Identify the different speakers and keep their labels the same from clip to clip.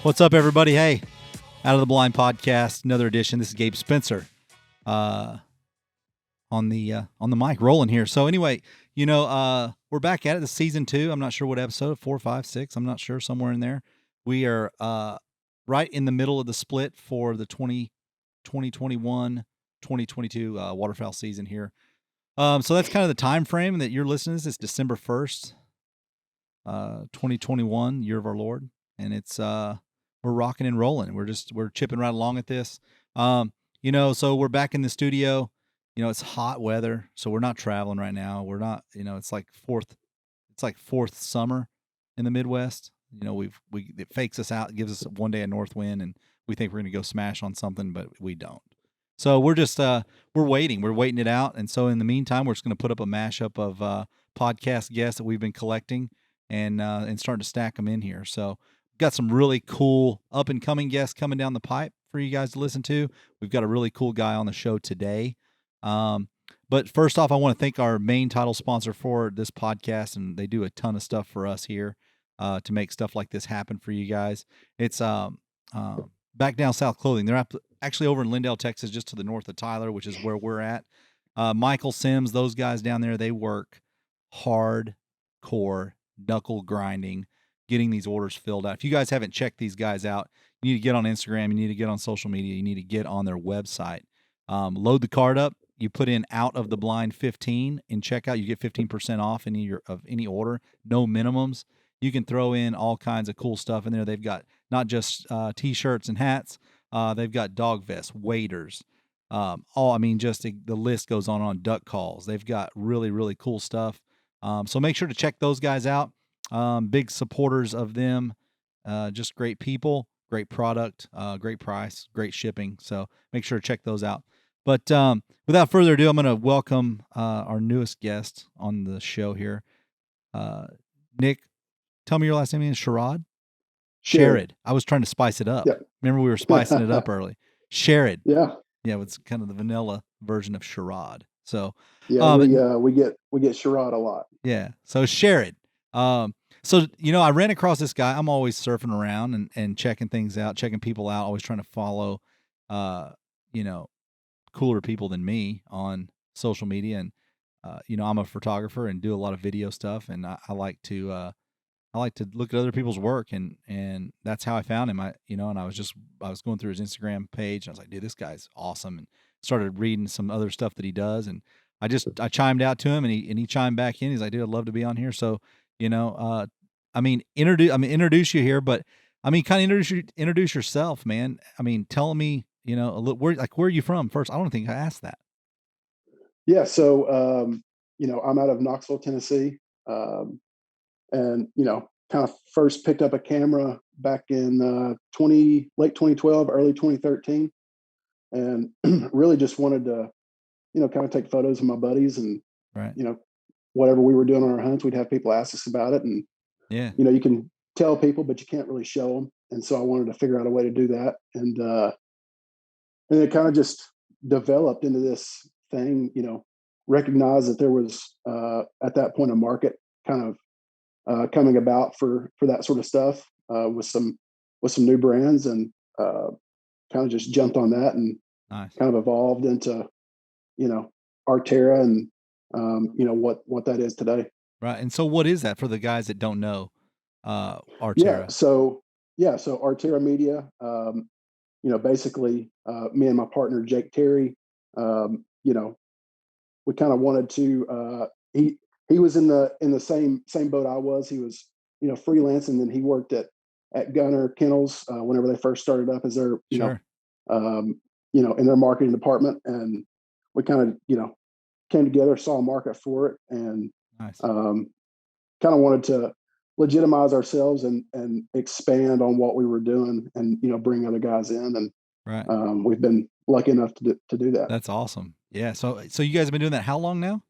Speaker 1: What's up, everybody? Hey, Out of the Blind podcast, another edition. This is Gabe Spencer on the mic, rolling here. So anyway, we're back at it. This season 2. I'm not sure what episode, 4, 5, 6. I'm not sure, somewhere in there. We are right in the middle of the split for the 2021-2022 waterfowl season here. So that's kind of the time frame that you're listening to this. It's December 1st, 2021, year of our Lord, and it's we're rocking and rolling. We're chipping right along at this. So we're back in the studio. It's hot weather, so we're not traveling right now. We're not, it's like fourth summer in the Midwest. It fakes us out, gives us one day a north wind, and we think we're going to go smash on something, but we don't. So we're just we're waiting it out. And so in the meantime, we're just going to put up a mashup of podcast guests that we've been collecting and starting to stack them in here. So we've got some really cool up and coming guests coming down the pipe for you guys to listen to. We've got a really cool guy on the show today. But first off, I want to thank our main title sponsor for this podcast, and they do a ton of stuff for us here to make stuff like this happen for you guys. It's Back Down South Clothing. They're actually over in Lindale, Texas, just to the north of Tyler, which is where we're at. Michael Sims, those guys down there, they work hardcore, knuckle grinding, getting these orders filled out. If you guys haven't checked these guys out, you need to get on Instagram, you need to get on social media, you need to get on their website. Load the card up. You put in Out of the Blind 15 in checkout. You get 15% off any order. No minimums. You can throw in all kinds of cool stuff in there. They've got not just T-shirts and hats. They've got dog vests, waders. The list goes on duck calls. They've got really, really cool stuff. So make sure to check those guys out. Big supporters of them. Just great people, great product, great price, great shipping. So make sure to check those out. But without further ado, I'm going to welcome our newest guest on the show here. Nick, tell me your last name again. Sherrod? Sherrod. I was trying to spice it up. Yeah. Remember we were spicing it up early. Sherrod.
Speaker 2: Yeah.
Speaker 1: Yeah, it's kind of the vanilla version of Sherrod. So
Speaker 2: yeah, we get Sherrod a lot.
Speaker 1: Yeah. So Sherrod. I ran across this guy. I'm always surfing around and checking things out, checking people out, always trying to follow cooler people than me on social media. And I'm a photographer and do a lot of video stuff, and I like to look at other people's work, and that's how I found him. And I was going through his Instagram page, and I was like, dude, this guy's awesome, and started reading some other stuff that he does, and I chimed out to him, and he chimed back in. He's like, dude, I'd love to be on here. So introduce you here, but kind of introduce yourself, man. Tell me, a little, where are you from first? I don't think I asked that.
Speaker 2: Yeah. So, I'm out of Knoxville, Tennessee. And, kind of first picked up a camera back in late 2012, early 2013, and really just wanted to, kind of take photos of my buddies, and,
Speaker 1: right.
Speaker 2: Whatever we were doing on our hunts, we'd have people ask us about it. And,
Speaker 1: yeah,
Speaker 2: you can tell people, but you can't really show them. And so I wanted to figure out a way to do that. And it kind of just developed into this thing, recognized that there was at that point a market kind of coming about for that sort of stuff with some new brands, and kind of just jumped on that, and
Speaker 1: nice.
Speaker 2: Kind of evolved into Arterra and what that is today.
Speaker 1: Right. And so what is that for the guys that don't know Arterra?
Speaker 2: So Arterra Media, basically me and my partner Jake Terry, we kind of wanted to he was in the same boat I was. He was, freelance, and then he worked at Gunner Kennels whenever they first started up as their,
Speaker 1: sure.
Speaker 2: In their marketing department. And we kind of, came together, saw a market for it, and
Speaker 1: nice.
Speaker 2: Kind of wanted to legitimize ourselves and expand on what we were doing, and, bring other guys in. And
Speaker 1: right.
Speaker 2: We've been lucky enough to do that.
Speaker 1: That's awesome. Yeah. So you guys have been doing that how long now?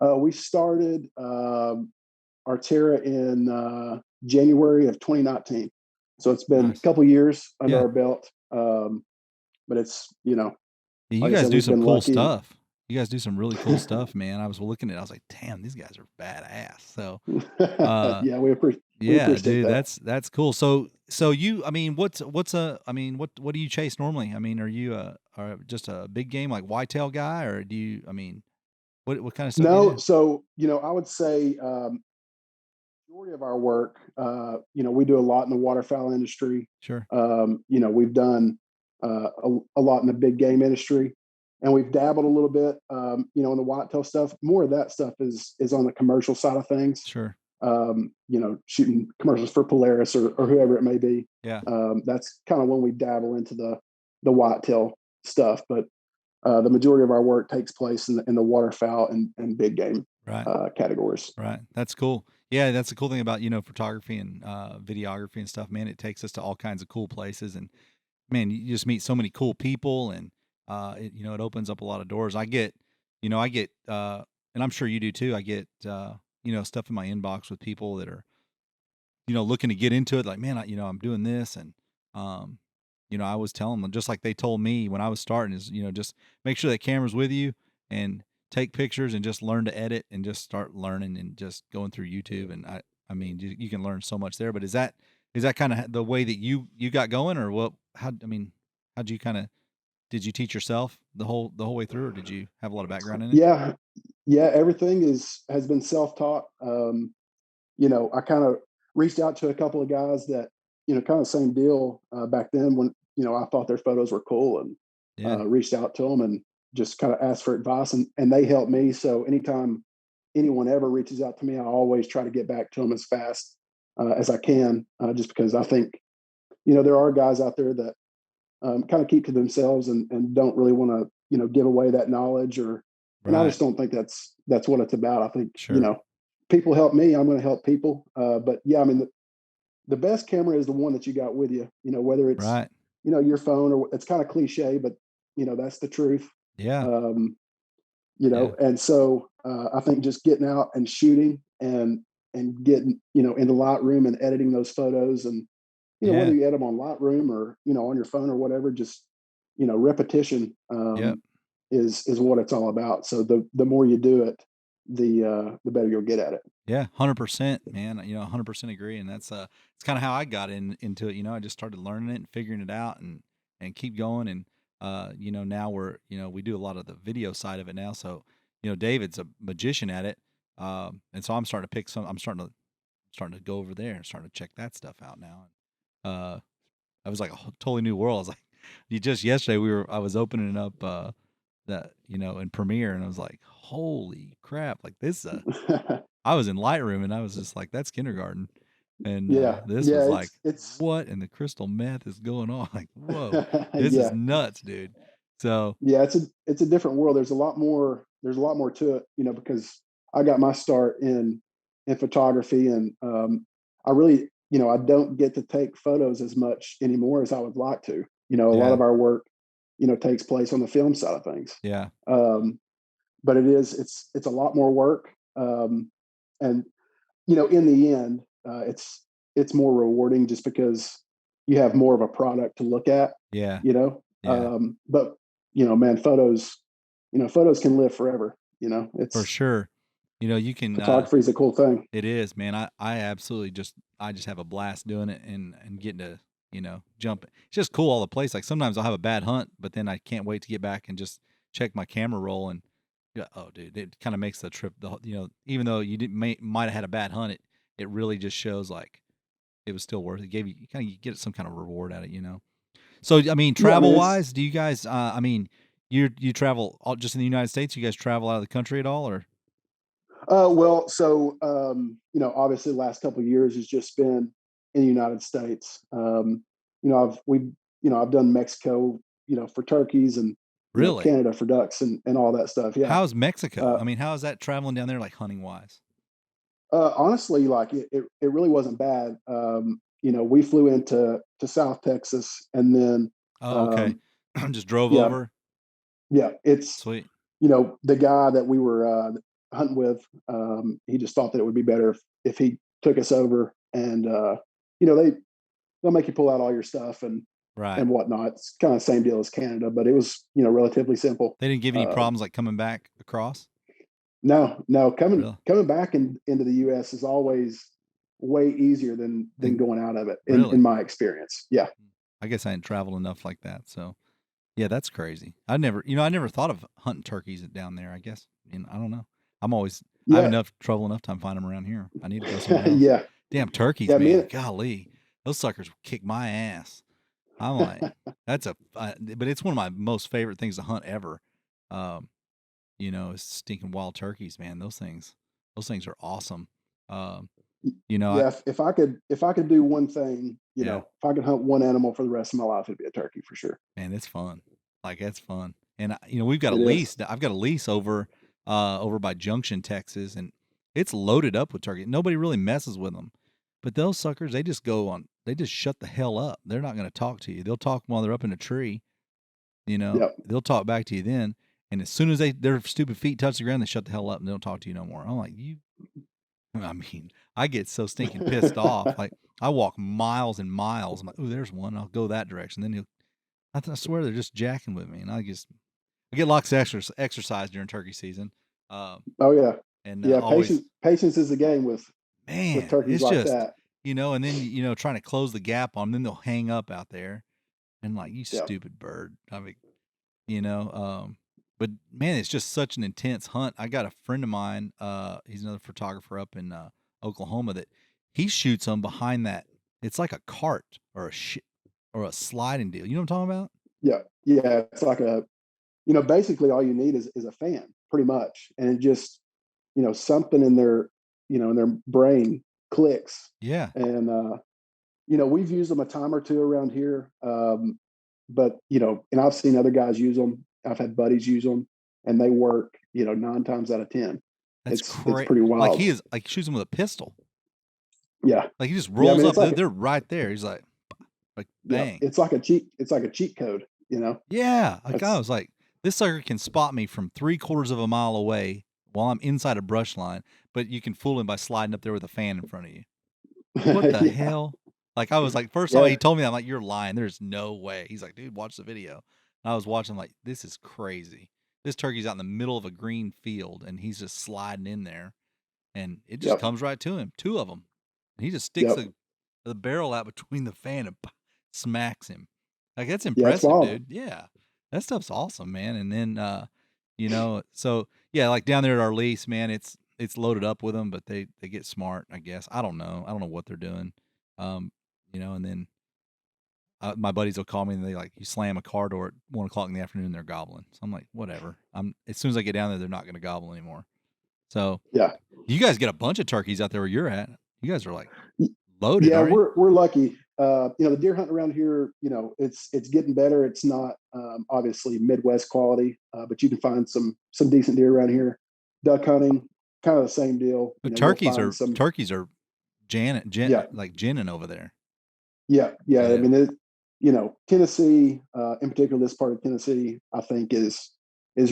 Speaker 2: We started Arterra in January of 2019. So it's been
Speaker 1: nice.
Speaker 2: a couple years under our belt. But it's,
Speaker 1: you guys do some cool stuff. You guys do some really cool stuff, man. I was looking at it. I was like, damn, these guys are badass. So,
Speaker 2: yeah, we We
Speaker 1: Yeah,
Speaker 2: appreciate
Speaker 1: dude,
Speaker 2: that.
Speaker 1: that's cool. So you, I mean, what's a, I mean, what do you chase normally? I mean, are you are just a big game like whitetail guy, or do you? I mean, what kind of stuff do you
Speaker 2: No,
Speaker 1: do?
Speaker 2: so I would say majority of our work, we do a lot in the waterfowl industry.
Speaker 1: Sure,
Speaker 2: We've done a lot in the big game industry, and we've dabbled a little bit, in the whitetail stuff. More of that stuff is on the commercial side of things.
Speaker 1: sure,
Speaker 2: Shooting commercials for Polaris or whoever it may be.
Speaker 1: yeah,
Speaker 2: That's kind of when we dabble into the whitetail stuff, but the majority of our work takes place in the waterfowl and big game
Speaker 1: right.
Speaker 2: categories.
Speaker 1: Right. That's cool. Yeah, that's the cool thing about, photography and videography and stuff, man. It takes us to all kinds of cool places, and man, you just meet so many cool people, and it opens up a lot of doors. I get and I'm sure you do too. I get stuff in my inbox with people that are looking to get into it, like, man, I'm doing this, and um, I was telling them just like they told me when I was starting is, just make sure that camera's with you and take pictures and just learn to edit and just start learning and just going through YouTube. And I mean, you can learn so much there. But is that kind of the way that you got going, or what? I mean, how'd you kind of did you teach yourself the whole way through, or did you have a lot of background in it?
Speaker 2: Yeah, yeah, everything has been self taught. I kind of reached out to a couple of guys that kind of same deal back then when I thought their photos were cool, and
Speaker 1: Yeah,
Speaker 2: reached out to them and just kind of asked for advice, and they helped me. So anytime anyone ever reaches out to me, I always try to get back to them as fast as I can, just because I think there are guys out there that kind of keep to themselves and don't really want to give away that knowledge, and I
Speaker 1: right,
Speaker 2: just don't think that's what it's about. I think
Speaker 1: sure,
Speaker 2: people help me, I'm going to help people. But yeah, I mean the best camera is the one that you got with you. Whether it's
Speaker 1: right,
Speaker 2: your phone, or it's kind of cliche, but that's the truth.
Speaker 1: yeah,
Speaker 2: Um,
Speaker 1: yeah,
Speaker 2: and so I think just getting out and shooting and getting in the Lightroom and editing those photos, and whether
Speaker 1: yeah,
Speaker 2: you edit them on Lightroom or on your phone or whatever, just repetition
Speaker 1: yep.
Speaker 2: is what it's all about. So the more you do it, the better you'll get at it.
Speaker 1: Yeah, 100%, man. 100% agree, and it's kind of how I got into it. I just started learning it and figuring it out, and keep going. And now we do a lot of the video side of it now. So David's a magician at it, and so I'm starting to pick some. I'm starting to go over there and starting to check that stuff out now. Uh, I was like a totally new world. I was like, you just yesterday I was opening up that in Premiere, and I was like, holy crap! Like this. I was in Lightroom and I was just like, "That's kindergarten," and
Speaker 2: Yeah,
Speaker 1: this
Speaker 2: yeah,
Speaker 1: was like,
Speaker 2: it's
Speaker 1: "What in the crystal meth is going on?" Like, "Whoa, this is
Speaker 2: yeah,
Speaker 1: nuts, dude." So,
Speaker 2: yeah, it's a different world. There's a lot more to it, because I got my start in photography, and I really, I don't get to take photos as much anymore as I would like to. A lot
Speaker 1: yeah,
Speaker 2: of our work, takes place on the film side of things.
Speaker 1: yeah,
Speaker 2: Um, but it's a lot more work, and in the end, it's more rewarding just because you have more of a product to look at,
Speaker 1: yeah, yeah,
Speaker 2: but man, photos can live forever.
Speaker 1: for
Speaker 2: It's
Speaker 1: sure. You can,
Speaker 2: photography is a cool thing.
Speaker 1: it is, man. I absolutely I just have a blast doing it, and getting to, jump. It's just cool all the place. Like sometimes I'll have a bad hunt, but then I can't wait to get back and just check my camera roll, and yeah, oh dude, it kind of makes the trip even though you didn't might have had a bad hunt, it really just shows like it was still worth it. Gave you kind of, you get some kind of reward at it. So I mean,
Speaker 2: Yeah, I mean
Speaker 1: travel
Speaker 2: it's
Speaker 1: wise, do you guys I mean, you travel all just in the United States? You guys travel out of the country at all, or
Speaker 2: well, so obviously the last couple of years has just been in the United States. I've done Mexico, for turkeys, and
Speaker 1: really?
Speaker 2: Canada for ducks and all that stuff. Yeah.
Speaker 1: How's Mexico?
Speaker 2: Uh,
Speaker 1: I mean, how is that traveling down there, like hunting wise?
Speaker 2: Honestly, like it really wasn't bad. We flew to South Texas, and then
Speaker 1: Oh, okay.
Speaker 2: um,
Speaker 1: Just drove
Speaker 2: yeah,
Speaker 1: over.
Speaker 2: yeah, it's
Speaker 1: Sweet.
Speaker 2: the guy that we were hunting with. He just thought that it would be better if he took us over, and they'll make you pull out all your stuff
Speaker 1: Right.
Speaker 2: and whatnot. It's kind of the same deal as Canada, but it was relatively simple.
Speaker 1: They didn't give any
Speaker 2: Uh,
Speaker 1: problems like coming back across.
Speaker 2: no, no, coming
Speaker 1: Really?
Speaker 2: coming back into the U.S. is always way easier than
Speaker 1: Then
Speaker 2: going out of it in
Speaker 1: really?
Speaker 2: my experience. Yeah.
Speaker 1: I guess I didn't travel enough like that, so yeah, that's crazy. I never thought of hunting turkeys down there, I guess. I don't know. I have
Speaker 2: Yeah.
Speaker 1: enough time finding them around here. I need to go somewhere else.
Speaker 2: Yeah.
Speaker 1: Damn turkeys,
Speaker 2: Yeah.
Speaker 1: man. Golly. Those suckers will kick my ass. I'm like, but it's one of my most favorite things to hunt ever. Um, is stinking wild turkeys, man. Those things are awesome. Um, I
Speaker 2: Yeah. If I could do one thing,
Speaker 1: yeah,
Speaker 2: if I could hunt one animal for the rest of my life, it'd be a turkey for sure.
Speaker 1: man, it's fun. Like it's fun. And we've got a
Speaker 2: It is.
Speaker 1: lease. I've got a lease over by Junction, Texas, and it's loaded up with turkey. Nobody really messes with them. But those suckers, they just shut the hell up. They're not going to talk to you. They'll talk while they're up in a tree.
Speaker 2: Yep.
Speaker 1: They'll talk back to you then. And as soon as their stupid feet touch the ground, they shut the hell up and they don't talk to you no more. I'm like, I mean, I get so stinking pissed off. Like I walk miles and miles. I'm like, oh, there's one. I'll go that direction. Then I swear they're just jacking with me, and I get lots of exercise during turkey season. Um,
Speaker 2: Oh yeah.
Speaker 1: and
Speaker 2: Yeah.
Speaker 1: always,
Speaker 2: Patience is the game with
Speaker 1: man,
Speaker 2: turkeys
Speaker 1: it's
Speaker 2: like
Speaker 1: just,
Speaker 2: that.
Speaker 1: and then, trying to close the gap on them, then they'll hang up out there and like, you
Speaker 2: Yeah.
Speaker 1: stupid bird. I mean, you know, um, but man, it's just such an intense hunt. I got a friend of mine, he's another photographer up in Oklahoma that he shoots them behind that. It's like a cart or or a sliding deal. You know what I'm talking about?
Speaker 2: Yeah. Yeah. It's like basically all you need is a fan, pretty much, and it just something in their brain clicks,
Speaker 1: Yeah.
Speaker 2: and we've used them a time or two around here, but and I've seen other guys use them. I've had buddies use them, and they work 9 times out of 10.
Speaker 1: That's
Speaker 2: It's
Speaker 1: crazy.
Speaker 2: pretty
Speaker 1: Like
Speaker 2: wild.
Speaker 1: he is like shoots him with a pistol.
Speaker 2: Yeah.
Speaker 1: Like he just
Speaker 2: Yeah, I
Speaker 1: rolls
Speaker 2: mean
Speaker 1: up. They're right there. He's like
Speaker 2: yeah,
Speaker 1: bang.
Speaker 2: it's like a cheat code.
Speaker 1: Yeah. Like I
Speaker 2: That's
Speaker 1: was like, this sucker can spot me from 3/4 of a mile away while I'm inside a brush line, but you can fool him by sliding up there with a fan in front of you. What the
Speaker 2: yeah,
Speaker 1: hell? Like I was like, first time
Speaker 2: yeah,
Speaker 1: he told me, I'm like, you're lying. There's no way. He's like, dude, watch the video. And I was watching, like, this is crazy. This turkey's out in the middle of a green field, and he's just sliding in there, and it just
Speaker 2: yep,
Speaker 1: comes right to him. Two of them. And he just sticks
Speaker 2: yep,
Speaker 1: the barrel out between the fan and smacks him. Like that's
Speaker 2: yeah. It's
Speaker 1: impressive,
Speaker 2: wild.
Speaker 1: dude. Yeah, that stuff's awesome, man. And then, so yeah, like down there at our lease, man, it's loaded up with them, but they get smart, I guess. I don't know. I don't know what they're doing. Um, and then my buddies will call me and they like you slam a car door at 1 o'clock in the afternoon, they're gobbling. So I'm like, whatever. I'm as soon as I get down there, they're not going to gobble anymore. So
Speaker 2: Yeah.
Speaker 1: you guys get a bunch of turkeys out there where you're at. You guys are like
Speaker 2: Y-
Speaker 1: loaded,
Speaker 2: Yeah,
Speaker 1: aren't you?
Speaker 2: we're lucky. The deer hunting around here, it's getting better. It's not obviously Midwest quality, but you can find some decent deer around here. Duck hunting, kind of the same deal.
Speaker 1: But
Speaker 2: You'll find some.
Speaker 1: turkeys are
Speaker 2: Yeah,
Speaker 1: like ginning over there.
Speaker 2: yeah, yeah. I
Speaker 1: Yeah.
Speaker 2: mean, Tennessee, in particular, this part of Tennessee, I think is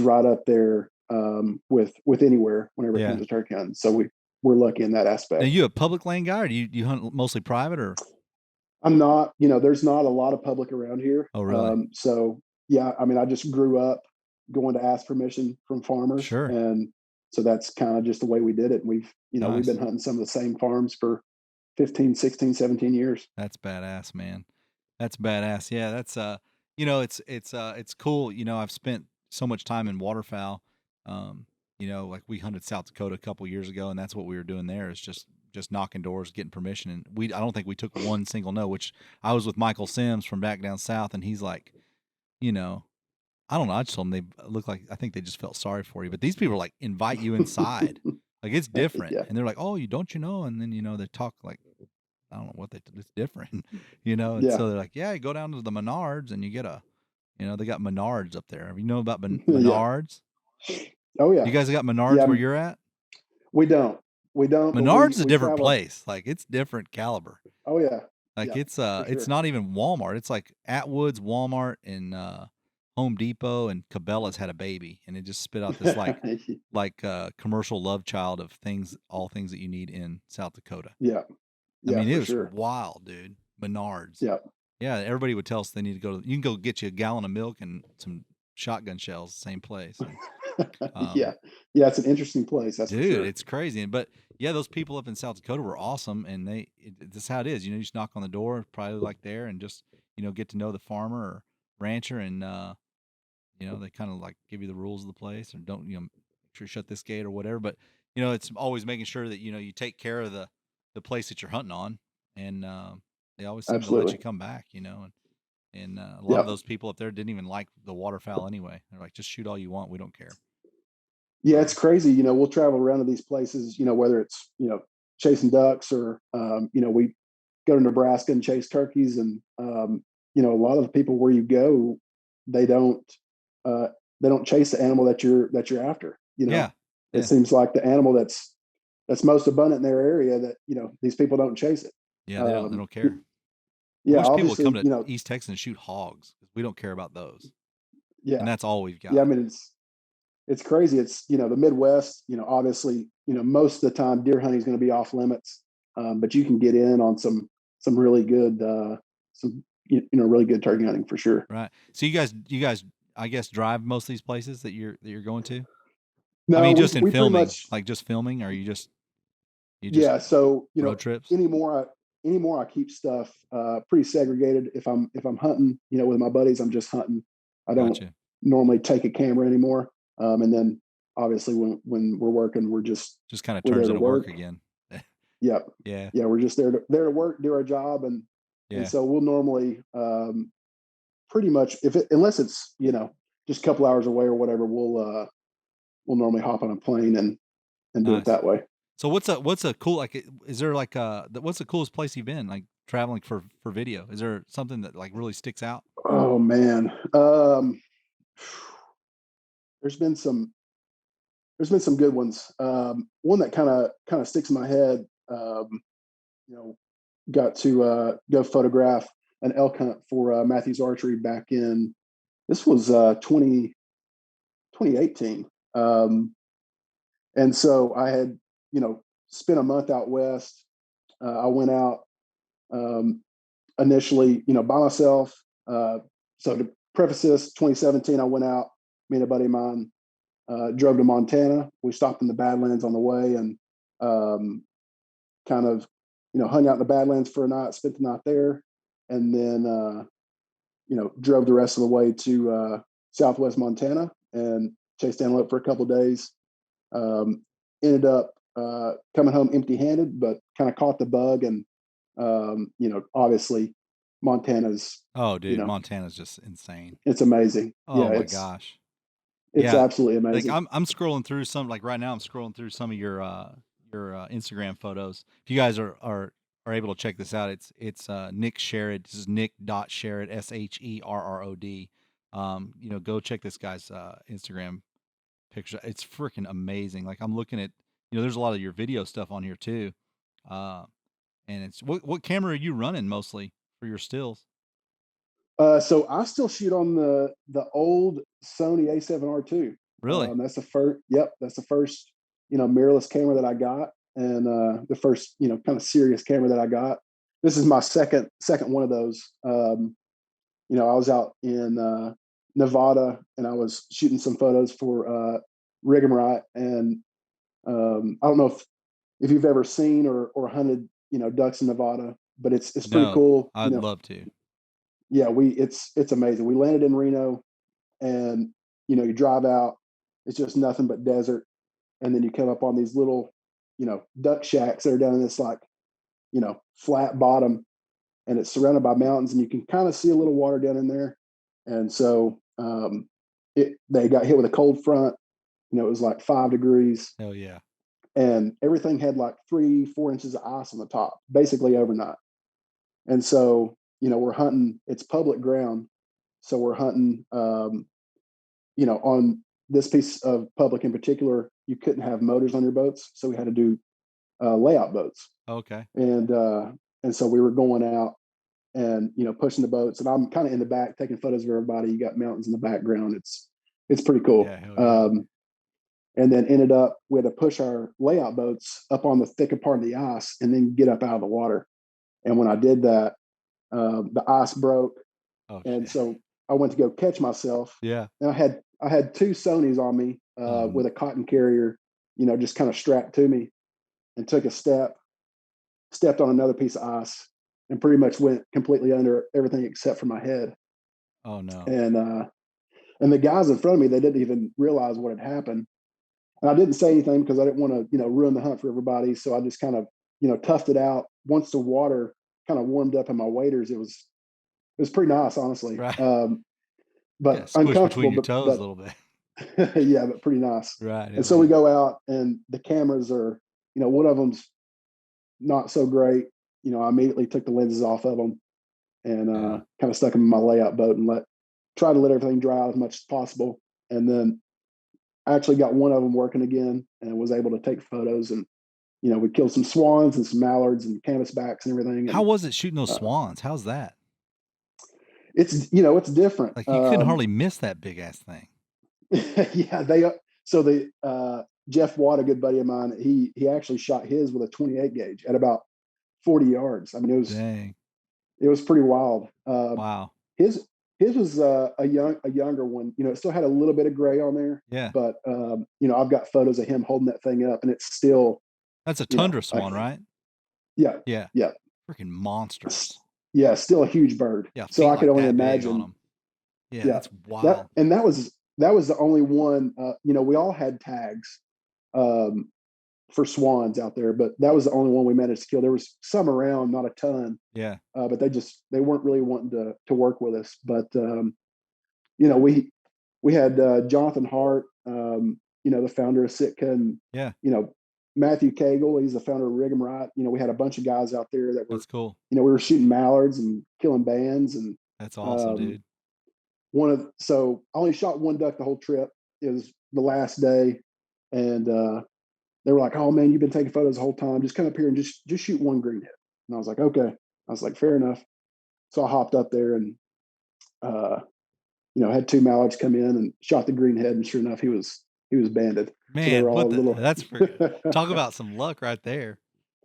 Speaker 2: right up there with anywhere whenever it comes
Speaker 1: Yeah.
Speaker 2: to turkey hunting. So we're lucky in that
Speaker 1: Now
Speaker 2: aspect.
Speaker 1: you a public land guy, or do you hunt mostly private or?
Speaker 2: I'm not, there's not a lot of public around here.
Speaker 1: Oh, really?
Speaker 2: So yeah, I mean, I just grew up going to ask permission from farmers.
Speaker 1: Sure.
Speaker 2: And so that's kind of just the way we did it. And we've been
Speaker 1: Nice.
Speaker 2: hunting some of the same farms for 15, 16, 17 years.
Speaker 1: That's badass, man. That's badass. Yeah, that's it's cool. I've spent so much time in waterfowl. Like we hunted South Dakota a couple years ago, and that's what we were doing there is just knocking doors, getting permission. And I don't think we took one single no. Which I was with Michael Sims from back down south, and he's like, you know, I don't know. I just told him they look like I think they just felt sorry for you. But these people like invite you inside, like it's different,
Speaker 2: Yeah.
Speaker 1: and they're like, oh, you don't, and then they talk like I don't know what it's different, and
Speaker 2: Yeah.
Speaker 1: so they're like, yeah, you go down to the Menards and you get they got Menards up there. You know about
Speaker 2: Yeah.
Speaker 1: Menards?
Speaker 2: Oh
Speaker 1: You
Speaker 2: yeah.
Speaker 1: guys got Menards
Speaker 2: Yeah.
Speaker 1: where you're at?
Speaker 2: We don't. We don't, but
Speaker 1: Menards
Speaker 2: we
Speaker 1: is a
Speaker 2: we
Speaker 1: different
Speaker 2: travel.
Speaker 1: place. Like it's different caliber.
Speaker 2: Oh yeah.
Speaker 1: Like
Speaker 2: Yeah, for
Speaker 1: it's
Speaker 2: sure.
Speaker 1: not even Walmart. It's like Atwoods, Walmart, and Home Depot and Cabela's had a baby, and it just spit out this commercial love child of all things that you need in South Dakota.
Speaker 2: Yeah.
Speaker 1: I
Speaker 2: Yeah,
Speaker 1: mean, it
Speaker 2: for
Speaker 1: was
Speaker 2: sure.
Speaker 1: wild, dude. Menards.
Speaker 2: Yeah.
Speaker 1: Yeah, everybody would tell us they need to go. You can go get you a gallon of milk and some shotgun shells, same place. And Um,
Speaker 2: Yeah. Yeah, it's an interesting place, that's for
Speaker 1: Dude,
Speaker 2: sure.
Speaker 1: it's crazy. But yeah, those people up in South Dakota were awesome, and that's how it is. You just knock on the door, probably like there, and just get to know the farmer or rancher, and they kind of like give you the rules of the place, or don't make sure you shut this gate or whatever. But it's always making sure that you take care of the place that you're hunting on, and they always seem to let you
Speaker 2: Absolutely.
Speaker 1: come back. And a lot of
Speaker 2: Yep.
Speaker 1: those people up there didn't even like the waterfowl anyway. They're like, just shoot all you want, we don't care.
Speaker 2: Yeah, it's
Speaker 1: So
Speaker 2: crazy. We'll travel around to these places, whether it's, chasing ducks or, we go to Nebraska and chase turkeys. And, a lot of the people where you go, they don't, uh, they don't chase the animal that you're after.
Speaker 1: yeah,
Speaker 2: It
Speaker 1: yeah,
Speaker 2: seems like the animal that's most abundant in their area that, these people don't chase it.
Speaker 1: yeah. They don't
Speaker 2: Um,
Speaker 1: care. I
Speaker 2: yeah,
Speaker 1: wish people would come
Speaker 2: obviously,
Speaker 1: to East Texas and shoot hogs because we don't care about those, and
Speaker 2: yeah,
Speaker 1: that's all we've
Speaker 2: yeah. I
Speaker 1: got.
Speaker 2: mean, it's crazy. It's the Midwest. Obviously, most of the time deer hunting is going to be off limits, but you can get in on some really good some really good turkey hunting for sure.
Speaker 1: Right. So you guys, I guess, drive most of these places that you're going to. I
Speaker 2: No,
Speaker 1: mean,
Speaker 2: we
Speaker 1: just in
Speaker 2: we pretty
Speaker 1: filming,
Speaker 2: much
Speaker 1: like just filming, or you just
Speaker 2: yeah. So
Speaker 1: road trips.
Speaker 2: anymore I keep stuff pretty segregated. If I'm hunting, with my buddies, I'm just hunting. I don't
Speaker 1: Gotcha.
Speaker 2: normally take a camera anymore. And then obviously when we're working,
Speaker 1: Just kind of
Speaker 2: we're
Speaker 1: turns
Speaker 2: there to
Speaker 1: into work
Speaker 2: work.
Speaker 1: again.
Speaker 2: Yep.
Speaker 1: Yeah.
Speaker 2: Yeah, we're just there to work, do our job, and
Speaker 1: Yeah.
Speaker 2: so we'll normally pretty much unless it's just a couple hours away or whatever, we'll normally hop on a plane and do it
Speaker 1: Nice.
Speaker 2: that way.
Speaker 1: So what's a cool, like, is there like what's the coolest place you've been, like, traveling for video? Is there something that like really sticks out?
Speaker 2: Oh man, there's been some there's been some good ones. One that kind of sticks in my head. You know, got to go photograph an elk hunt for Matthews Archery back in this was 2018. And so I had, spent a month out west. I went out um, initially, by myself. So to preface this, 2017, I went out. Me and a buddy of mine drove to Montana. We stopped in the Badlands on the way and um, kind of, hung out in the Badlands for a night, spent the night there, and then, drove the rest of the way to Southwest Montana and chased antelope for a couple of days. Um, Ended up coming home empty-handed, but kind of caught the bug. And obviously, Montana's,
Speaker 1: Oh,
Speaker 2: you
Speaker 1: dude,
Speaker 2: know,
Speaker 1: Montana's just insane.
Speaker 2: it's amazing.
Speaker 1: Oh
Speaker 2: Yeah,
Speaker 1: my
Speaker 2: it's
Speaker 1: gosh.
Speaker 2: it's
Speaker 1: Yeah.
Speaker 2: absolutely
Speaker 1: Like
Speaker 2: amazing.
Speaker 1: I'm scrolling through some, like right now I'm scrolling through some of your Instagram photos. If you guys are able to check this out, it's Nick Sherrod. This is Nick dot Sherrod, Sherrod. Go check this guy's Instagram picture. It's freaking amazing. Like I'm looking at, there's a lot of your video stuff on here too. Uh and it's what camera are you running mostly for your stills?
Speaker 2: So I still shoot on the old Sony A7R II.
Speaker 1: Really?
Speaker 2: That's the first. Yep, that's the first mirrorless camera that I got, and the first kind of serious camera that I got. This is my second one of those. I was out in Nevada and I was shooting some photos for Rig'em and I don't know if you've ever seen or hunted ducks in Nevada, but it's pretty
Speaker 1: No,
Speaker 2: cool.
Speaker 1: I'd love to.
Speaker 2: Yeah, it's amazing. We landed in Reno, and you drive out, it's just nothing but desert, and then you come up on these little duck shacks that are down in this like flat bottom, and it's surrounded by mountains, and you can kind of see a little water down in there. And so they got hit with a cold front. It was like 5 degrees,
Speaker 1: Hell yeah.
Speaker 2: and everything had like 3-4 inches of ice on the top, basically overnight. And so we're hunting. It's public ground, so we're hunting. On this piece of public in particular, you couldn't have motors on your boats, so we had to do layout boats.
Speaker 1: Okay.
Speaker 2: And so we were going out and pushing the boats, and I'm kind of in the back taking photos of everybody. You got mountains in the background. It's pretty cool.
Speaker 1: Yeah, hell yeah.
Speaker 2: And then ended up we had to push our layout boats up on the thicker part of the ice and then get up out of the water. And when I did that, the ice broke,
Speaker 1: Oh
Speaker 2: and
Speaker 1: shit.
Speaker 2: so I went to go catch myself.
Speaker 1: Yeah.
Speaker 2: And I had two Sonys on me,
Speaker 1: Um,
Speaker 2: with a cotton carrier, just kind of strapped to me, and took a stepped on another piece of ice, and pretty much went completely under everything except for my head.
Speaker 1: oh no.
Speaker 2: And the guys in front of me, they didn't even realize what had happened. And I didn't say anything because I didn't want to, ruin the hunt for everybody. So I just kind of, toughed it out. Once the water kind of warmed up in my waders, it was pretty nice, honestly.
Speaker 1: Right. Yeah,
Speaker 2: But
Speaker 1: squish between
Speaker 2: uncomfortable,
Speaker 1: your
Speaker 2: but
Speaker 1: toes a little bit.
Speaker 2: yeah, but pretty nice.
Speaker 1: Right,
Speaker 2: And
Speaker 1: hell
Speaker 2: so we
Speaker 1: yeah.
Speaker 2: go out, and the cameras are, one of them's not so great. I immediately took the lenses off of them, and
Speaker 1: Yeah.
Speaker 2: kind of stuck them in my layout boat, and try to let everything dry out as much as possible. And then I actually got one of them working again, and was able to take photos. And we killed some swans and some mallards and canvasbacks and everything.
Speaker 1: How
Speaker 2: And
Speaker 1: was it shooting those
Speaker 2: uh,
Speaker 1: swans? How's that?
Speaker 2: it's different.
Speaker 1: Like, you couldn't hardly miss that big ass thing.
Speaker 2: Yeah, so the Jeff Watt, a good buddy of mine, he actually shot his with a 28 gauge at about 40 yards. I mean,
Speaker 1: Dang.
Speaker 2: it was pretty wild.
Speaker 1: Wow.
Speaker 2: His his was a younger one. It still had a little bit of gray on there,
Speaker 1: Yeah.
Speaker 2: but I've got photos of him holding that thing up, and it's still,
Speaker 1: That's a
Speaker 2: you know,
Speaker 1: tundra
Speaker 2: a,
Speaker 1: swan, right?
Speaker 2: yeah,
Speaker 1: Yeah.
Speaker 2: yeah,
Speaker 1: Freaking monsters.
Speaker 2: yeah, still a huge bird.
Speaker 1: Yeah,
Speaker 2: So
Speaker 1: feet
Speaker 2: I could
Speaker 1: like
Speaker 2: only
Speaker 1: that big on
Speaker 2: imagine.
Speaker 1: them. Yeah,
Speaker 2: Yeah,
Speaker 1: that's wild.
Speaker 2: that was the only one. We all had tags um, for swans out there, but that was the only one we managed to kill. There was some around, not a ton,
Speaker 1: Yeah,
Speaker 2: but they weren't really wanting to work with us. But you know, we had Jonathan Hart, the founder of Sitka, and
Speaker 1: yeah,
Speaker 2: you know Matthew Cagle. He's the founder of Rig 'em Right. We had a bunch of guys out there that were,
Speaker 1: that's cool.
Speaker 2: we were shooting mallards and killing bands. And
Speaker 1: That's awesome,
Speaker 2: um,
Speaker 1: dude.
Speaker 2: so I only shot one duck the whole trip. It was the last day, and they were like, "Oh man, you've been taking photos the whole time. Just come up here and just shoot one greenhead." And I was like, "Okay." I was like, "Fair enough." So I hopped up there, and uh, had two mallards come in and shot the greenhead, and sure enough, he was banded. So they
Speaker 1: Man,
Speaker 2: were all
Speaker 1: what
Speaker 2: a
Speaker 1: the
Speaker 2: little,
Speaker 1: that's freaking talk about some luck right there.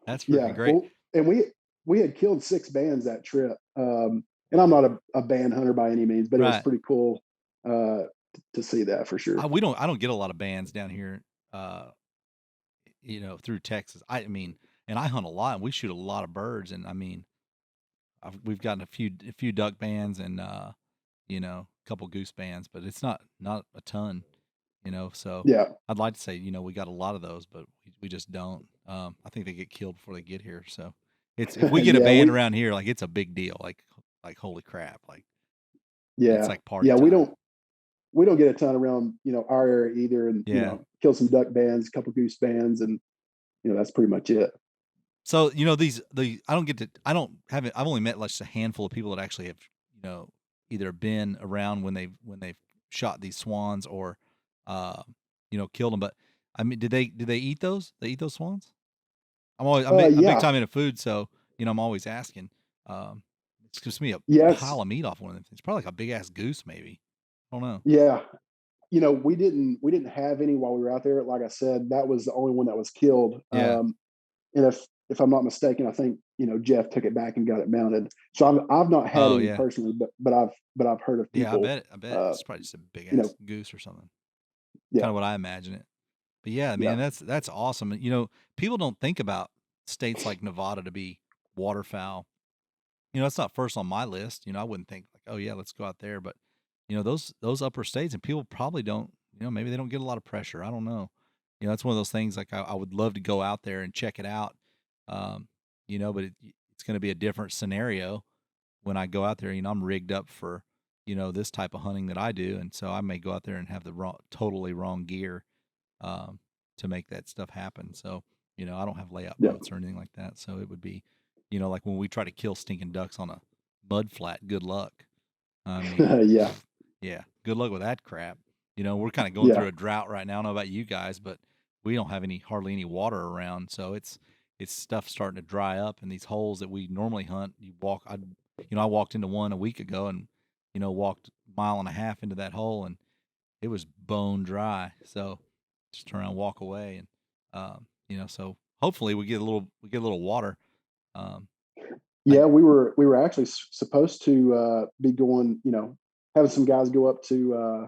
Speaker 1: That's freaking
Speaker 2: yeah.
Speaker 1: great.
Speaker 2: Well, and we had killed six bands that trip. And I'm
Speaker 1: Wow.
Speaker 2: not a band hunter by any means, but it was
Speaker 1: Right.
Speaker 2: pretty cool to see that for sure.
Speaker 1: I don't get a lot of bands down here, uh, through Texas. I mean, and I hunt a lot, and we shoot a lot of birds, and I mean, we've gotten a few duck bands and a couple goose bands, but it's not a ton, so
Speaker 2: Yeah,
Speaker 1: I'd like to say, we got a lot of those, but we just don't. I think they get killed before they get here. So it's if we get a
Speaker 2: yeah,
Speaker 1: band around here, like it's a big deal. Like holy crap. Like it's like party
Speaker 2: yeah. We
Speaker 1: time.
Speaker 2: don't we don't get a ton around our area either, and
Speaker 1: Yeah.
Speaker 2: kill some duck bands, a couple goose bands, and that's pretty much it.
Speaker 1: So, I don't have it. I've only met like just a handful of people that actually have, you know, either been around when they've shot these swans or, uh, killed them. But I mean, did they eat those? They eat those swans? I'm big
Speaker 2: Yeah,
Speaker 1: time into food, so I'm always asking. Um, it's gives me a
Speaker 2: yes,
Speaker 1: pile of meat off one of them things. Probably like a big ass goose, maybe. I don't know.
Speaker 2: yeah. We didn't have any while we were out there. Like I said, that was the only one that was killed.
Speaker 1: Yeah.
Speaker 2: And if I'm not mistaken, I think Jeff took it back and got it mounted. So I've not had
Speaker 1: Oh
Speaker 2: any
Speaker 1: yeah.
Speaker 2: personally, but I've heard of
Speaker 1: Yeah.
Speaker 2: people.
Speaker 1: I bet
Speaker 2: Uh,
Speaker 1: it's probably just a big
Speaker 2: you know,
Speaker 1: ass goose or something. Kind
Speaker 2: yeah,
Speaker 1: of what I imagine it. But yeah,
Speaker 2: yeah,
Speaker 1: man, that's awesome. People don't think about states like Nevada to be waterfowl. It's not first on my list. I wouldn't think like, oh yeah, let's go out there. But those upper states, and people probably don't. Maybe they don't get a lot of pressure. I don't know. That's one of those things. Like I would love to go out there and check it out. Um, but it's going to be a different scenario when I go out there. I'm rigged up for this type of hunting that I do, and so I may go out there and have the totally wrong gear um, to make that stuff happen. So, I don't have layout
Speaker 2: yeah,
Speaker 1: boats or anything like that. So it would be, like when we try to kill stinking ducks on a mud flat, good luck. I mean,
Speaker 2: yeah,
Speaker 1: yeah, good luck with that crap. We're kind of going
Speaker 2: yeah,
Speaker 1: through a drought right now. I don't know about you guys, but we don't have hardly any water around. So it's stuff starting to dry up, and these holes that we normally hunt, I walked into one a week ago and, walked a mile and a half into that hole, and it was bone dry. So just turn around and walk away. And, so hopefully we get a little water. Um, I,
Speaker 2: yeah. We were actually supposed to be going. Having some guys go up to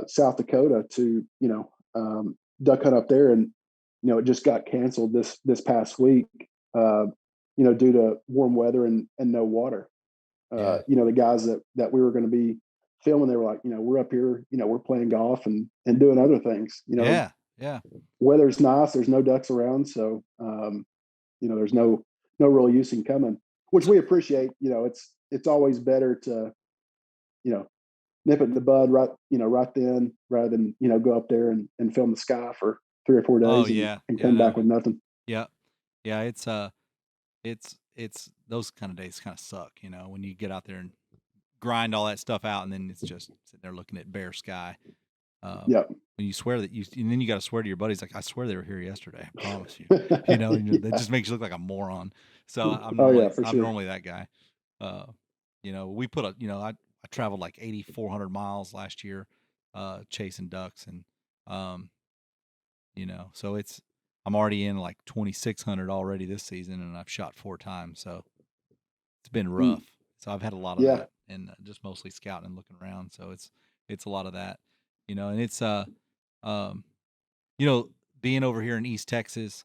Speaker 2: South Dakota to duck hunt up there, and it just got canceled this past week. Due to warm weather and no water.
Speaker 1: Yeah.
Speaker 2: The guys that we were going to be filming, they were like, we're up here, we're playing golf and doing other things.
Speaker 1: Yeah. Yeah.
Speaker 2: Weather's nice. There's no ducks around, so there's no real use in coming, which
Speaker 1: So,
Speaker 2: we appreciate. It's always better to you know nip it in the bud right then, rather than go up there and film the sky for 3 or 4
Speaker 1: oh
Speaker 2: days
Speaker 1: yeah.
Speaker 2: and
Speaker 1: Yeah.
Speaker 2: come back
Speaker 1: No.
Speaker 2: with nothing.
Speaker 1: Yeah. Yeah. It's those kind of days kind of suck, when you get out there and grind all that stuff out, and then it's just sitting there looking at bare sky. Um,
Speaker 2: Yep.
Speaker 1: when you swear that and then you got to swear to your buddies, like, I swear they were here yesterday. I promise you. That
Speaker 2: Yeah.
Speaker 1: just makes you look like a moron. So
Speaker 2: Oh yeah, for
Speaker 1: I'm
Speaker 2: sure.
Speaker 1: normally that guy. Uh, we put I traveled like 8,400 miles last year, chasing ducks, and um, so I'm already in like 2,600 already this season, and I've shot 4 times, so it's been
Speaker 2: Mm,
Speaker 1: rough. So I've had a lot of
Speaker 2: yeah.
Speaker 1: that, and just mostly scouting and looking around. So it's a lot of that, and it's um, you know, being over here in East Texas,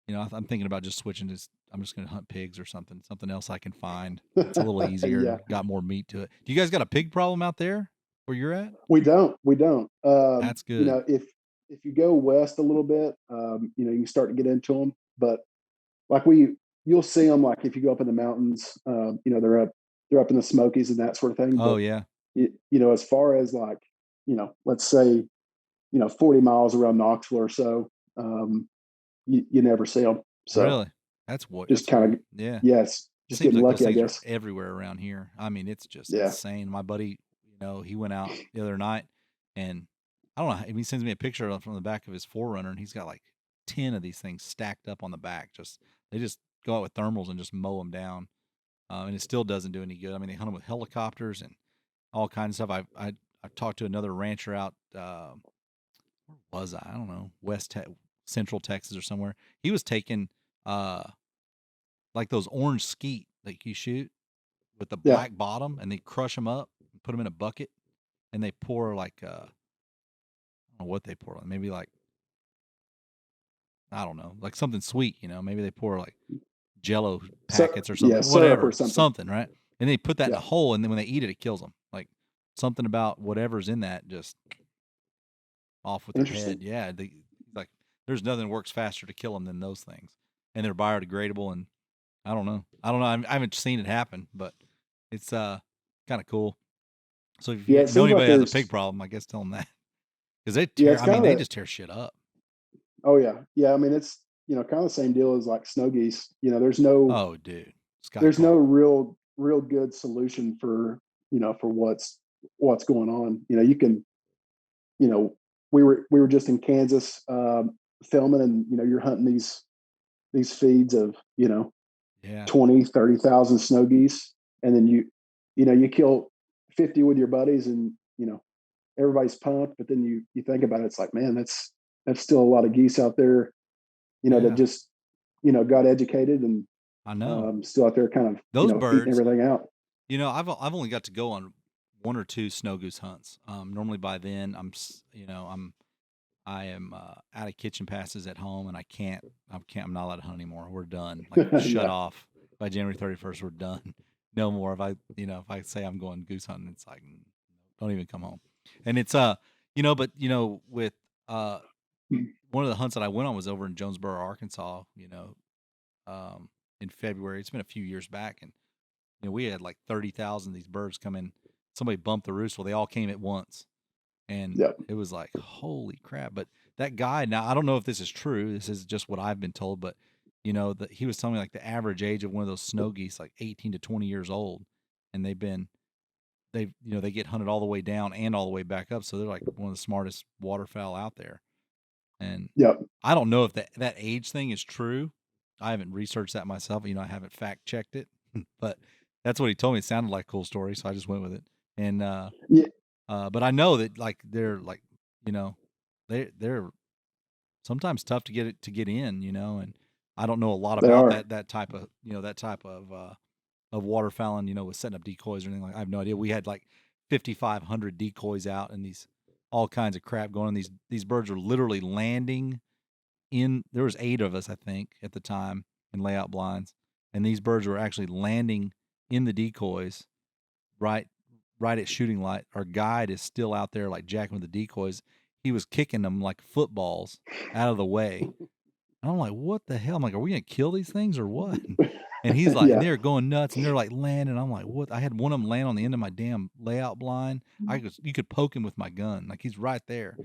Speaker 1: I'm thinking about just switching to. I'm just going to hunt pigs or something else I can find. It's a little easier
Speaker 2: Yeah.
Speaker 1: and got more meat to it. Do you guys got a pig problem out there where you're at?
Speaker 2: We don't.
Speaker 1: That's good.
Speaker 2: If you go west a little bit, you can start to get into them. But like you'll see them like if you go up in the mountains. They're up in the Smokies and that sort of thing.
Speaker 1: Oh
Speaker 2: But
Speaker 1: yeah,
Speaker 2: as far as like let's say 40 miles around Knoxville or so, you never see them. So
Speaker 1: really? That's what.
Speaker 2: just
Speaker 1: That's
Speaker 2: kind of
Speaker 1: yeah.
Speaker 2: yes, just
Speaker 1: Seems
Speaker 2: getting
Speaker 1: like those
Speaker 2: lucky, I
Speaker 1: things are
Speaker 2: guess.
Speaker 1: everywhere around here. I mean, it's just
Speaker 2: Yeah.
Speaker 1: insane. My buddy, he went out the other night, and I don't know. He sends me a picture from the back of his Forerunner, and he's got like 10 of these things stacked up on the back. They just go out with thermals and just mow them down, and it still doesn't do any good. I mean, they hunt them with helicopters and all kinds of stuff. I talked to another rancher out. Where was I? I don't know, Central Texas or somewhere. He was taking uh like those orange skeet that you shoot with the
Speaker 2: Yeah.
Speaker 1: black bottom, and they crush them up and put them in a bucket, and they pour like I don't know what they pour, maybe like, I don't know, like something sweet, maybe they pour like Jello
Speaker 2: So
Speaker 1: packets or
Speaker 2: yeah,
Speaker 1: something,
Speaker 2: syrup or
Speaker 1: whatever,
Speaker 2: something.
Speaker 1: something, right? And they put that in a
Speaker 2: Yeah.
Speaker 1: hole, and then when they eat it, it kills them. Like something about whatever's in that just off with their head.
Speaker 2: Interesting.
Speaker 1: Yeah, like there's nothing that works faster to kill them than those things, and they're biodegradable. And I don't know. I haven't seen it happen, but it's kind of cool. So if
Speaker 2: Yeah,
Speaker 1: you
Speaker 2: it
Speaker 1: know
Speaker 2: seems like
Speaker 1: anybody that has a pig
Speaker 2: there's
Speaker 1: problem, I guess tell them that, because they
Speaker 2: yeah,
Speaker 1: tear.
Speaker 2: it's
Speaker 1: I mean,
Speaker 2: kind of
Speaker 1: they
Speaker 2: a
Speaker 1: just tear shit up.
Speaker 2: oh yeah. Yeah, I mean it's kind of the same deal as like snow geese. There's no
Speaker 1: Oh, dude, sky
Speaker 2: there's no
Speaker 1: car.
Speaker 2: real good solution for what's going on. You can you know we were just in Kansas filming, and you're hunting these feeds of
Speaker 1: Yeah,
Speaker 2: 20, 30,000 snow geese, and then you kill 50 with your buddies, and everybody's pumped. But then you think about it, it's like, man, that's still a lot of geese out there, that
Speaker 1: yeah,
Speaker 2: just got educated and
Speaker 1: I know
Speaker 2: still out there kind of
Speaker 1: those
Speaker 2: eating
Speaker 1: birds.
Speaker 2: everything out.
Speaker 1: I've only got to go on 1 or 2 snow goose hunts. Normally by then I am out of kitchen passes at home, and I'm not allowed to hunt anymore. We're done. Like, shut
Speaker 2: Yeah,
Speaker 1: off by January 31st. We're done. No more. If I say I'm going goose hunting, it's like, don't even come home. And it's but with uh one of the hunts that I went on was over in Jonesboro, Arkansas. Um, in February. It's been a few years back, and we had like 30,000 of these birds come in. Somebody bumped the roost. Well, they all came at once, and
Speaker 2: yeah,
Speaker 1: it was like, holy crap. But that guy, now I don't know if this is true, this is just what I've been told, but that he was telling me like the average age of one of those snow geese, like 18 to 20 years old, and they get hunted all the way down and all the way back up, so they're like one of the smartest waterfowl out there. And
Speaker 2: yeah.
Speaker 1: I don't know if that age thing is true. I haven't researched that myself. I haven't fact checked it, but that's what he told me. It sounded like a cool story, so I just went with it. And
Speaker 2: Yeah,
Speaker 1: but I know that like they're like, you know, they're sometimes tough to get in, and I don't know a lot
Speaker 2: they
Speaker 1: about
Speaker 2: are.
Speaker 1: that type of waterfowling, with setting up decoys or anything like. I have no idea. We had like 5,500 decoys out, and these all kinds of crap going on. These birds were literally landing in. There was 8 of us, I think, at the time in layout blinds, and these birds were actually landing in the decoys right at shooting light. Our guide is still out there like jacking with the decoys. He was kicking them like footballs out of the way. And I'm like, what the hell? I'm like, are we gonna kill these things or what? And he's like, and
Speaker 2: Yeah.
Speaker 1: they're going nuts and they're like landing. I'm like, what? I had one of them land on the end of my damn layout blind. You could poke him with my gun. Like he's right there.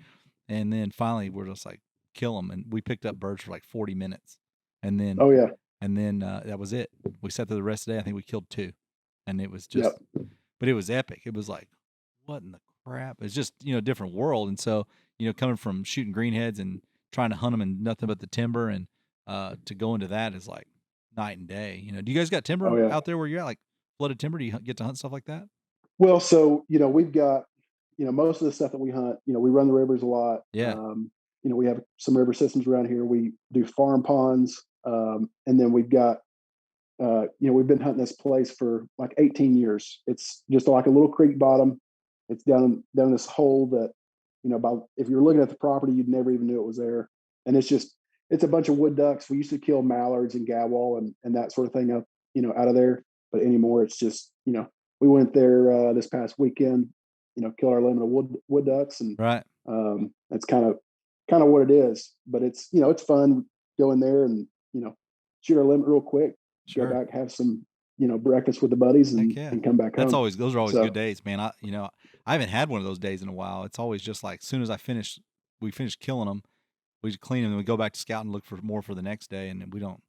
Speaker 1: And then finally we're just like, kill him. And we picked up birds for like 40 minutes. And then,
Speaker 2: Oh yeah.
Speaker 1: that was it. We sat there the rest of the day. I think we killed 2. And it was just,
Speaker 2: Yep.
Speaker 1: but it was epic. It was like, what in the crap? It's just, a different world. And so, coming from shooting greenheads and trying to hunt them and nothing but the timber, and to go into that is like night and day. Do you guys got
Speaker 2: Oh
Speaker 1: timber
Speaker 2: yeah.
Speaker 1: out there where you're at, like flooded timber? Do you get to hunt stuff like that?
Speaker 2: Well, so we've got most of the stuff that we hunt. We run the rivers a lot.
Speaker 1: Yeah.
Speaker 2: We have some river systems around here. We do farm ponds, and then we've got we've been hunting this place for like 18 years. It's just like a little creek bottom. It's down this hole that, about if you're looking at the property, you'd never even knew it was there. And it's a bunch of wood ducks. We used to kill mallards and gadwall and that sort of thing up, out of there. But anymore, it's just, we went there this past weekend, killed our limit of wood ducks, and
Speaker 1: Right.
Speaker 2: that's kind of what it is. But it's it's fun. Go in there and shoot our limit real quick.
Speaker 1: Sure.
Speaker 2: Go back, have some breakfast with the buddies, and come back home.
Speaker 1: Those are always good days, man. I haven't had one of those days in a while. It's always just like, as soon as we finish killing them, we just clean them, and we go back to scout and look for more for the next day. And we don't.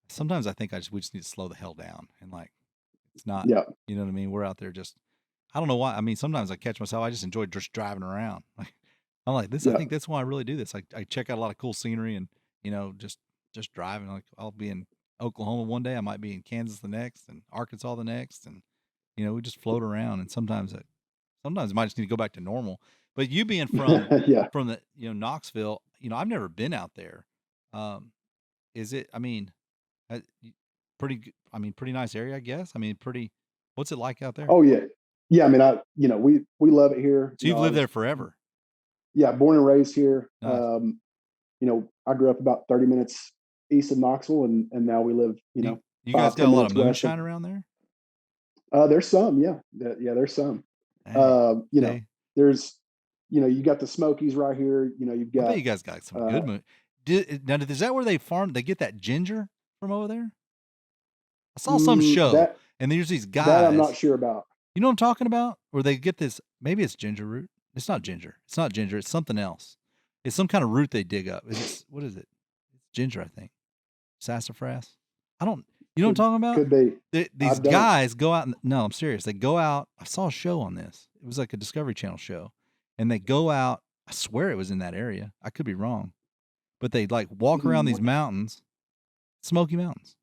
Speaker 1: Sometimes I think we just need to slow the hell down, and like, it's not.
Speaker 2: Yeah.
Speaker 1: You know what I mean? We're out there just. I don't know why. I mean, sometimes I catch myself. I just enjoy just driving around. I'm like this.
Speaker 2: Yeah.
Speaker 1: I think that's why I really do this. I check out a lot of cool scenery, and just driving. Like, I'll be in Oklahoma one day, I might be in Kansas the next, and Arkansas the next, and we just float around. And sometimes it might just need to go back to normal. But you being from
Speaker 2: Yeah.
Speaker 1: from the Knoxville, I've never been out there. Is it? I mean, pretty nice area, I guess. I mean, what's it like out there?
Speaker 2: Oh yeah, yeah. I mean, we love it here.
Speaker 1: So you've lived there forever.
Speaker 2: Yeah, born and raised here.
Speaker 1: Nice.
Speaker 2: I grew up about 30 minutes east of Knoxville, and now we live.
Speaker 1: You guys got a lot of moonshine around there?
Speaker 2: There's some, yeah. There's some.
Speaker 1: Hey,
Speaker 2: there's, you got the Smokies right here. You've got.
Speaker 1: I bet you guys got some good moon. Is that where they farm? They get that ginger from over there? I saw some show, and there's these guys.
Speaker 2: That I'm not sure about.
Speaker 1: You know what I'm talking about? Where they get this, maybe it's ginger root. It's not ginger. It's something else. It's some kind of root they dig up. What is it? It's ginger, I think. Sassafras. You know what I'm talking about?
Speaker 2: Could be.
Speaker 1: These guys go out. No, I'm serious. They go out. I saw a show on this. It was like a Discovery Channel show. And they go out. I swear it was in that area. I could be wrong. But they like walk around these mountains, Smoky Mountains.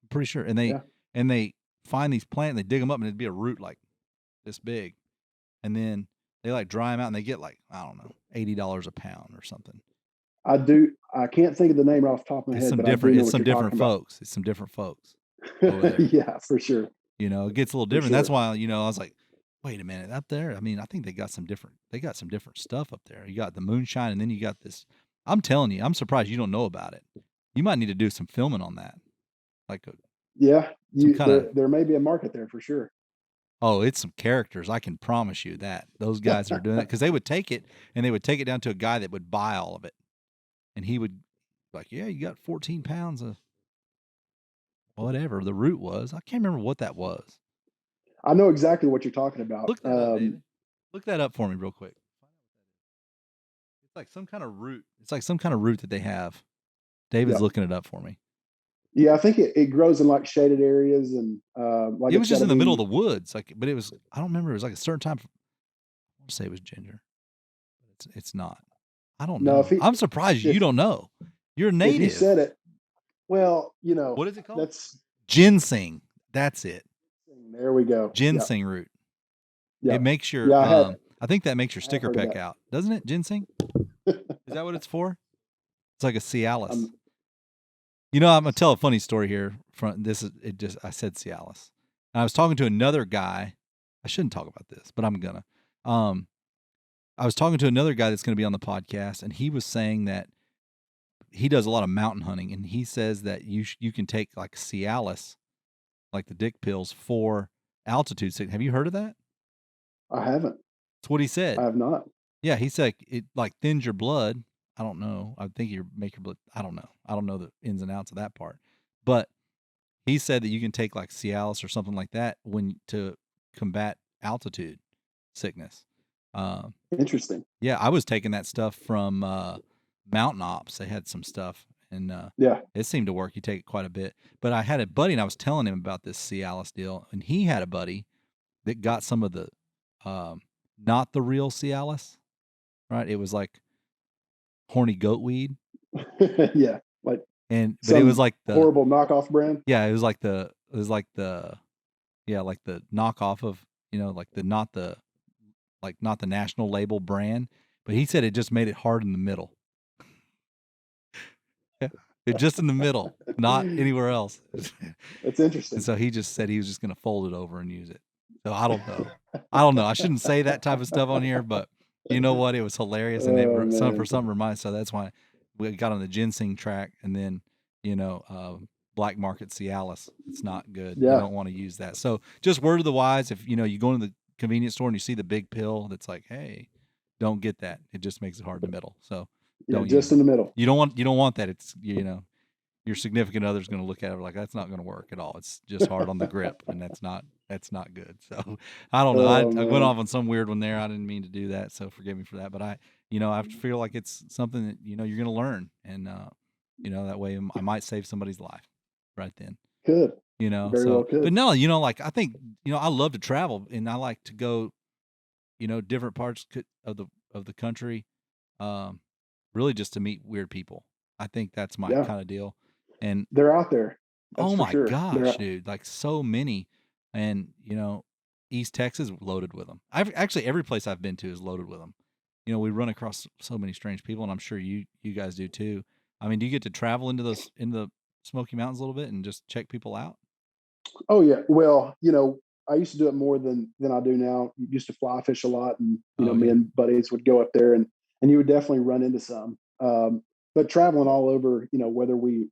Speaker 1: I'm pretty sure. And they find these plants, and they dig them up, and it'd be a root like this big. And then they like dry them out, and they get like, I don't know, $80 a pound or something.
Speaker 2: I can't think of the name off the top of my head.
Speaker 1: It's some different folks. It's some different folks over there.
Speaker 2: Yeah, for sure.
Speaker 1: It gets a little different. Sure. That's why, I was like, wait a minute, up there. I mean, I think they got some different stuff up there. You got the moonshine, and then you got this. I'm telling you, I'm surprised you don't know about it. You might need to do some filming on that.
Speaker 2: There may be a market there for sure.
Speaker 1: Oh, it's some characters. I can promise you that. Those guys are doing that because they would take it, and they would take it down to a guy that would buy all of it. And he would like, yeah, you got 14 pounds of whatever the root was. I can't remember what that was.
Speaker 2: I know exactly what you're talking about.
Speaker 1: Look that up, David. Look that up for me real quick. It's like some kind of root. It's like some kind of root that they have. David's looking it up for me.
Speaker 2: Yeah, I think it grows in like shaded areas, and like
Speaker 1: it was just in the middle of the woods. But it was, I don't remember. It was like a certain time. I want to say it was ginger. It's not. I don't know. I'm surprised you don't know. You're native.
Speaker 2: If you said it. Well,
Speaker 1: what is it called?
Speaker 2: That's
Speaker 1: ginseng. That's it.
Speaker 2: There we go.
Speaker 1: Ginseng root. Yeah. It makes your. I think that makes your sticker peck out, doesn't it? Ginseng. Is that what it's for? It's like a Cialis. I'm gonna tell a funny story here. I said Cialis. And I was talking to another guy. I shouldn't talk about this, but I'm gonna. I was talking to another guy that's going to be on the podcast, and he was saying that he does a lot of mountain hunting, and he says that you can take like Cialis, like the dick pills, for altitude sickness. Have you heard of that?
Speaker 2: I haven't.
Speaker 1: That's what he
Speaker 2: I
Speaker 1: said.
Speaker 2: have not.
Speaker 1: Yeah, he said it like thins your blood. I don't know. I think you make your blood. I don't know. I don't know the ins and outs of that part. But he said that you can take like Cialis or something like that when to combat altitude sickness. Um,
Speaker 2: Interesting.
Speaker 1: yeah, I was taking that stuff from Mountain Ops. They had some stuff, and
Speaker 2: Yeah.
Speaker 1: it seemed to work. You take it quite a bit. But I had a buddy, and I was telling him about this Cialis deal, and he had a buddy that got some of the not the real Cialis, right? It was like horny goat weed,
Speaker 2: Yeah. Like
Speaker 1: but it was
Speaker 2: some
Speaker 1: like the
Speaker 2: horrible knockoff brand.
Speaker 1: yeah, like the knockoff of like not the national label brand. But he said it just made it hard in the middle. It just in the middle, not anywhere else.
Speaker 2: It's interesting.
Speaker 1: And so he just said he was just going to fold it over and use it. So I don't know. I shouldn't say that type of stuff on here, but you know what? It was hilarious, and
Speaker 2: Oh,
Speaker 1: for
Speaker 2: man.
Speaker 1: some reminded. So that's why we got on the ginseng track, and then black market Cialis. It's not good. You
Speaker 2: Yeah.
Speaker 1: don't want to use that. So just word of the wise: if you go into the convenience store and you see the big pill that's like, hey, don't get that. It just makes it hard in the middle. So
Speaker 2: Yeah.
Speaker 1: don't
Speaker 2: Just
Speaker 1: use
Speaker 2: in
Speaker 1: it.
Speaker 2: the middle.
Speaker 1: You don't want that. It's your significant other's going to look at it like that's not going to work at all. It's just hard on the grip, and that's not good. So I don't know. I
Speaker 2: Oh,
Speaker 1: went
Speaker 2: man.
Speaker 1: off on some weird one there. I didn't mean to do that, so forgive me for that. But I feel like it's something that you're going to learn, and that way I might save somebody's life right then.
Speaker 2: Could. Very well
Speaker 1: So but
Speaker 2: could.
Speaker 1: no, like I think I love to travel, and I like to go different parts of the country, really just to meet weird people. I think that's my
Speaker 2: Yeah.
Speaker 1: kind of deal. And
Speaker 2: They're out there. That's
Speaker 1: oh
Speaker 2: for
Speaker 1: my
Speaker 2: sure.
Speaker 1: gosh, dude, like so many. And East Texas loaded with them. I've actually every place I've been to is loaded with them. We run across so many strange people, and I'm sure you guys do too. I mean, do you get to travel into the Smoky Mountains a little bit and just check people out?
Speaker 2: Oh, yeah. Well, I used to do it more than I do now. Used to fly fish a lot, and
Speaker 1: Oh
Speaker 2: me
Speaker 1: yeah.
Speaker 2: and buddies would go up there, and you would definitely run into some. But traveling all over, whether we're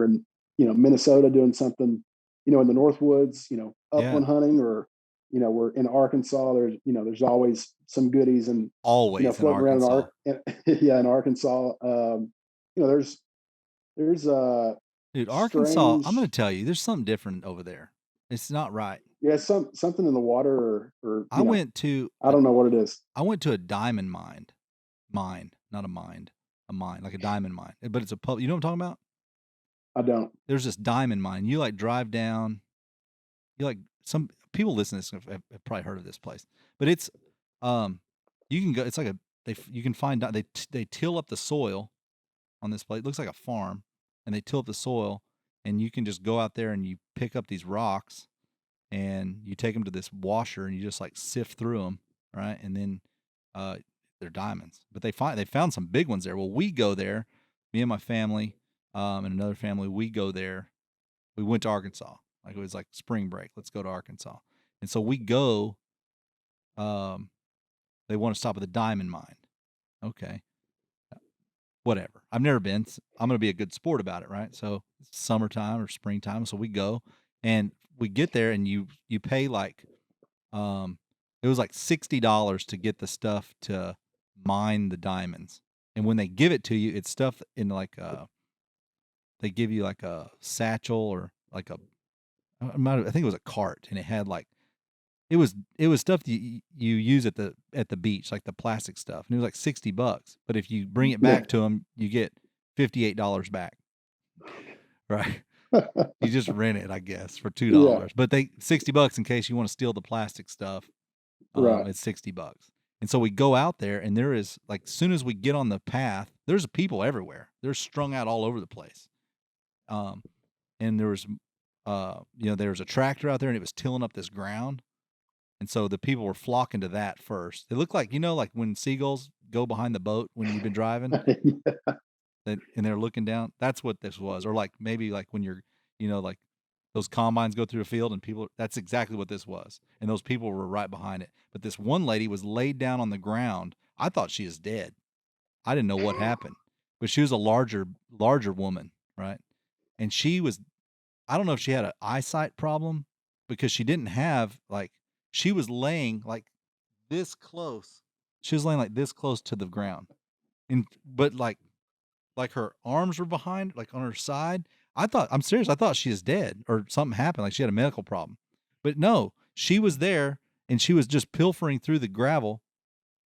Speaker 2: in Minnesota doing something, in the North Woods,
Speaker 1: Yeah.
Speaker 2: upland hunting, or we're in Arkansas. There's always some goodies, and
Speaker 1: Always in
Speaker 2: floating around
Speaker 1: Arkansas.
Speaker 2: yeah, in Arkansas. There's
Speaker 1: Dude, Arkansas, I'm going
Speaker 2: strange.
Speaker 1: to tell you, there's something different over there. It's not right.
Speaker 2: Yeah, something in the water, or
Speaker 1: I went to
Speaker 2: I don't know what it is.
Speaker 1: a diamond mine, not a mine, like a diamond mine. But it's a pub. You know what I'm talking about?
Speaker 2: I don't.
Speaker 1: There's this diamond mine. You like drive down. You like some people listen to this have probably heard of this place, but it's you can go. It's like you can find they till up the soil on this place. It looks like a farm, and they till up the soil, and you can just go out there and you pick up these rocks, and you take them to this washer, and you just like sift through them, right? And then they're diamonds. But they found some big ones there. Well, we go there, me and my family, and another family. We go there. We went to Arkansas. Like it was like spring break. Let's go to Arkansas. And so we go. Um, they want to stop at the diamond mine. Okay, whatever. I've never been. I'm going to be a good sport about it, right? So it's summertime or springtime. So we go, and we get there, and you pay like it was like $60 to get the stuff to mine the diamonds. And when they give it to you, it's stuff in like they give you like a satchel or like I think it was a cart, and it had like it was stuff that you use at the beach, like the plastic stuff, and it was like $60. But if you bring it
Speaker 2: Yeah.
Speaker 1: back to them, you get $58 back, right? You just rent it, I guess, for
Speaker 2: Yeah.
Speaker 1: $2. But they $60 in case you want to steal the plastic stuff.
Speaker 2: Right.
Speaker 1: It's $60. And so we go out there, and there is like as soon as we get on the path, there's people everywhere. They're strung out all over the place. And there was there was a tractor out there, and it was tilling up this ground. And so the people were flocking to that first. It looked like like when seagulls go behind the boat when you've been driving, and they're looking down. That's what this was. Or like maybe like when you're like those combines go through a field and people. That's exactly what this was. And those people were right behind it. But this one lady was laid down on the ground. I thought she is dead. I didn't know what happened, but she was a larger woman, right? And she was, I don't know if she had an eyesight problem because she didn't have like, she was laying like this close. She was laying like this close to the ground, and but like her arms were behind, like on her side. I thought, I'm serious. I thought she is dead or something happened, like she had a medical problem. But no, she was there and she was just pilfering through the gravel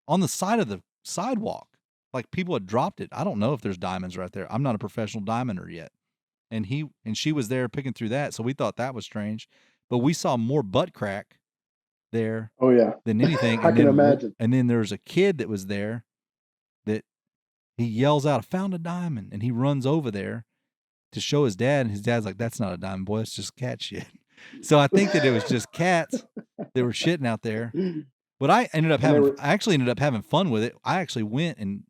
Speaker 1: on the side of the sidewalk. Like people had dropped it. I don't know if there's diamonds right there. I'm not a professional diamonder yet. And she was there picking through that, so we thought that was strange. But we saw more butt crack there
Speaker 2: Oh yeah,
Speaker 1: than anything.
Speaker 2: I can imagine.
Speaker 1: And then there was a kid that was there that he yells out, "I found a diamond," and he runs over there to show his dad, and his dad's like, "That's not a diamond, boy. It's just cat shit." So I think that it was just cats that were shitting out there. But I actually ended up having fun with it. I actually went and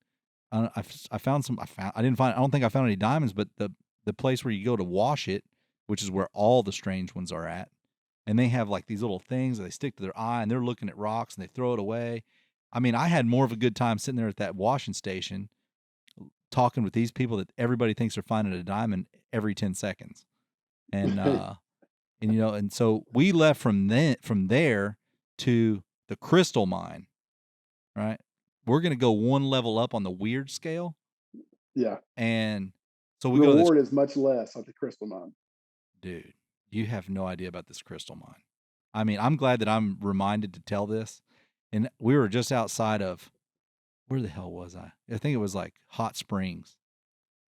Speaker 1: I found some. I didn't find. I don't think I found any diamonds, but the place where you go to wash it, which is where all the strange ones are at, and they have like these little things that they stick to their eye, and they're looking at rocks and they throw it away. I mean, I had more of a good time sitting there at that washing station talking with these people that everybody thinks they're finding a diamond every 10 seconds. And and you know, and so we left from there to the crystal mine, right? We're going to go one level up on the weird scale.
Speaker 2: Yeah.
Speaker 1: And so we go to this.
Speaker 2: Reward is much less at the crystal mine.
Speaker 1: Dude, you have no idea about this crystal mine. I mean, I'm glad that I'm reminded to tell this. And we were just outside of, where the hell was I? I think it was like Hot Springs.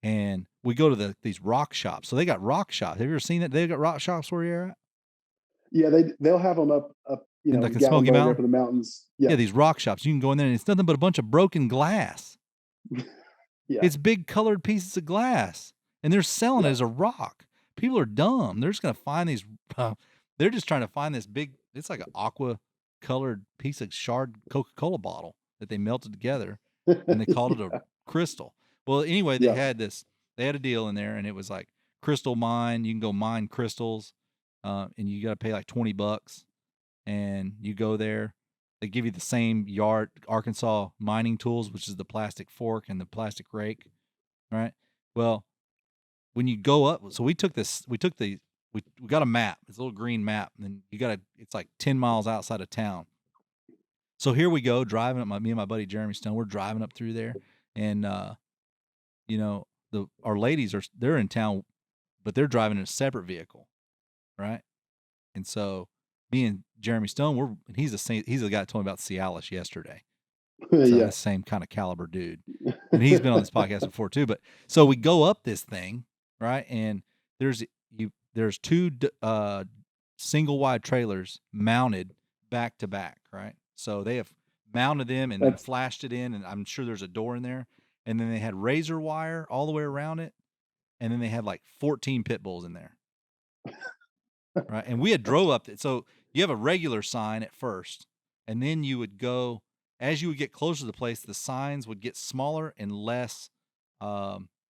Speaker 1: And we go to these rock shops. So they got rock shops. Have you ever seen it? They got rock shops where you're at?
Speaker 2: Yeah, they'll have them up
Speaker 1: In like in
Speaker 2: Gatlinburg
Speaker 1: Smoky Mountain?
Speaker 2: up in the mountains.
Speaker 1: Yeah,
Speaker 2: Yeah.
Speaker 1: these rock shops. You can go in there and it's nothing but a bunch of broken glass.
Speaker 2: Yeah.
Speaker 1: It's big colored pieces of glass. And they're selling it as a rock. People are dumb. They're just going to find these. They're just trying to find this big. It's like an aqua colored piece of shard Coca-Cola bottle that they melted together, and they called it a crystal. Well, anyway, they had this. They had a deal in there, and it was like crystal mine. You can go mine crystals, and you got to pay like $20, and you go there. They give you the same Arkansas mining tools, which is the plastic fork and the plastic rake, right? Well, when you go up, so we got a map, this little green map, and then it's like 10 miles outside of town. So here we go, driving up, me and my buddy Jeremy Stone, we're driving up through there, and you know, our ladies they're in town, but they're driving in a separate vehicle, right? And so me and Jeremy Stone, he's the guy that told me about Cialis yesterday. So the same kind of caliber dude. And he's been on this podcast before too. But so we go up this thing, right? And there's two single wide trailers mounted back to back, right? So they have mounted them and then flashed it in, and I'm sure there's a door in there. And then they had razor wire all the way around it, and then they had like 14 pit bulls in there, right? And we had drove up. So you have a regular sign at first, and then you would go. As you would get closer to the place, the signs would get smaller and less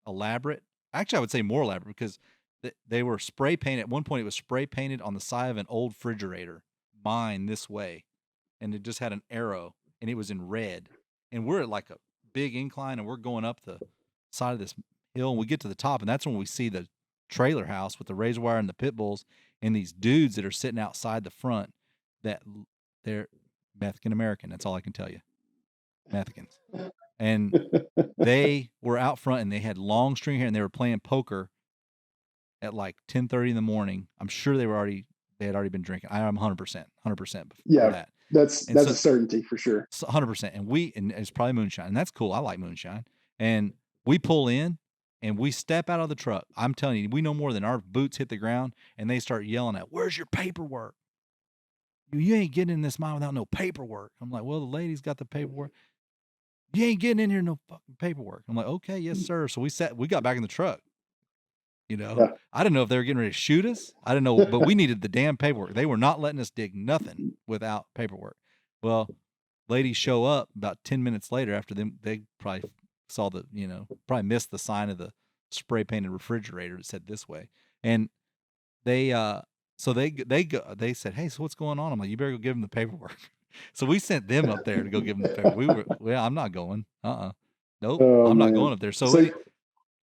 Speaker 1: elaborate. Actually, I would say more elaborate because they were spray painted. At one point, it was spray painted on the side of an old refrigerator, mine this way. And it just had an arrow, and it was in red. And we're at like a big incline, and we're going up the side of this hill, and we get to the top, and that's when we see the trailer house with the razor wire and the pit bulls and these dudes that are sitting outside the front that they're Methican American. That's all I can tell you. Methicans. And they were out front, and they had long string hair, and they were playing poker at like 10:30 in the morning. I'm sure they had already been drinking. I'm 100% before that.
Speaker 2: That's a certainty for sure.
Speaker 1: 100%. And it's probably moonshine, and that's cool. I like moonshine. And we pull in, and we step out of the truck. I'm telling you, we no more than our boots hit the ground, and they start yelling at, "Where's your paperwork? You ain't getting in this mine without no paperwork." I'm like, "Well, the lady's got the paperwork." "You ain't getting in here no fucking paperwork." I'm like, "Okay, yes, sir." So we got back in the truck. You know, I didn't know if they were getting ready to shoot us. I didn't know, but we needed the damn paperwork. They were not letting us dig nothing without paperwork. Well, ladies show up about 10 minutes later after them. They probably saw probably missed the sign of the spray painted refrigerator that said this way. And they said, "Hey, so what's going on?" I'm like, "You better go give them the paperwork." So we sent them up there to go give them the pair. Well, I'm not going. Nope,
Speaker 2: Oh
Speaker 1: I'm not going
Speaker 2: man.
Speaker 1: up there. So
Speaker 2: So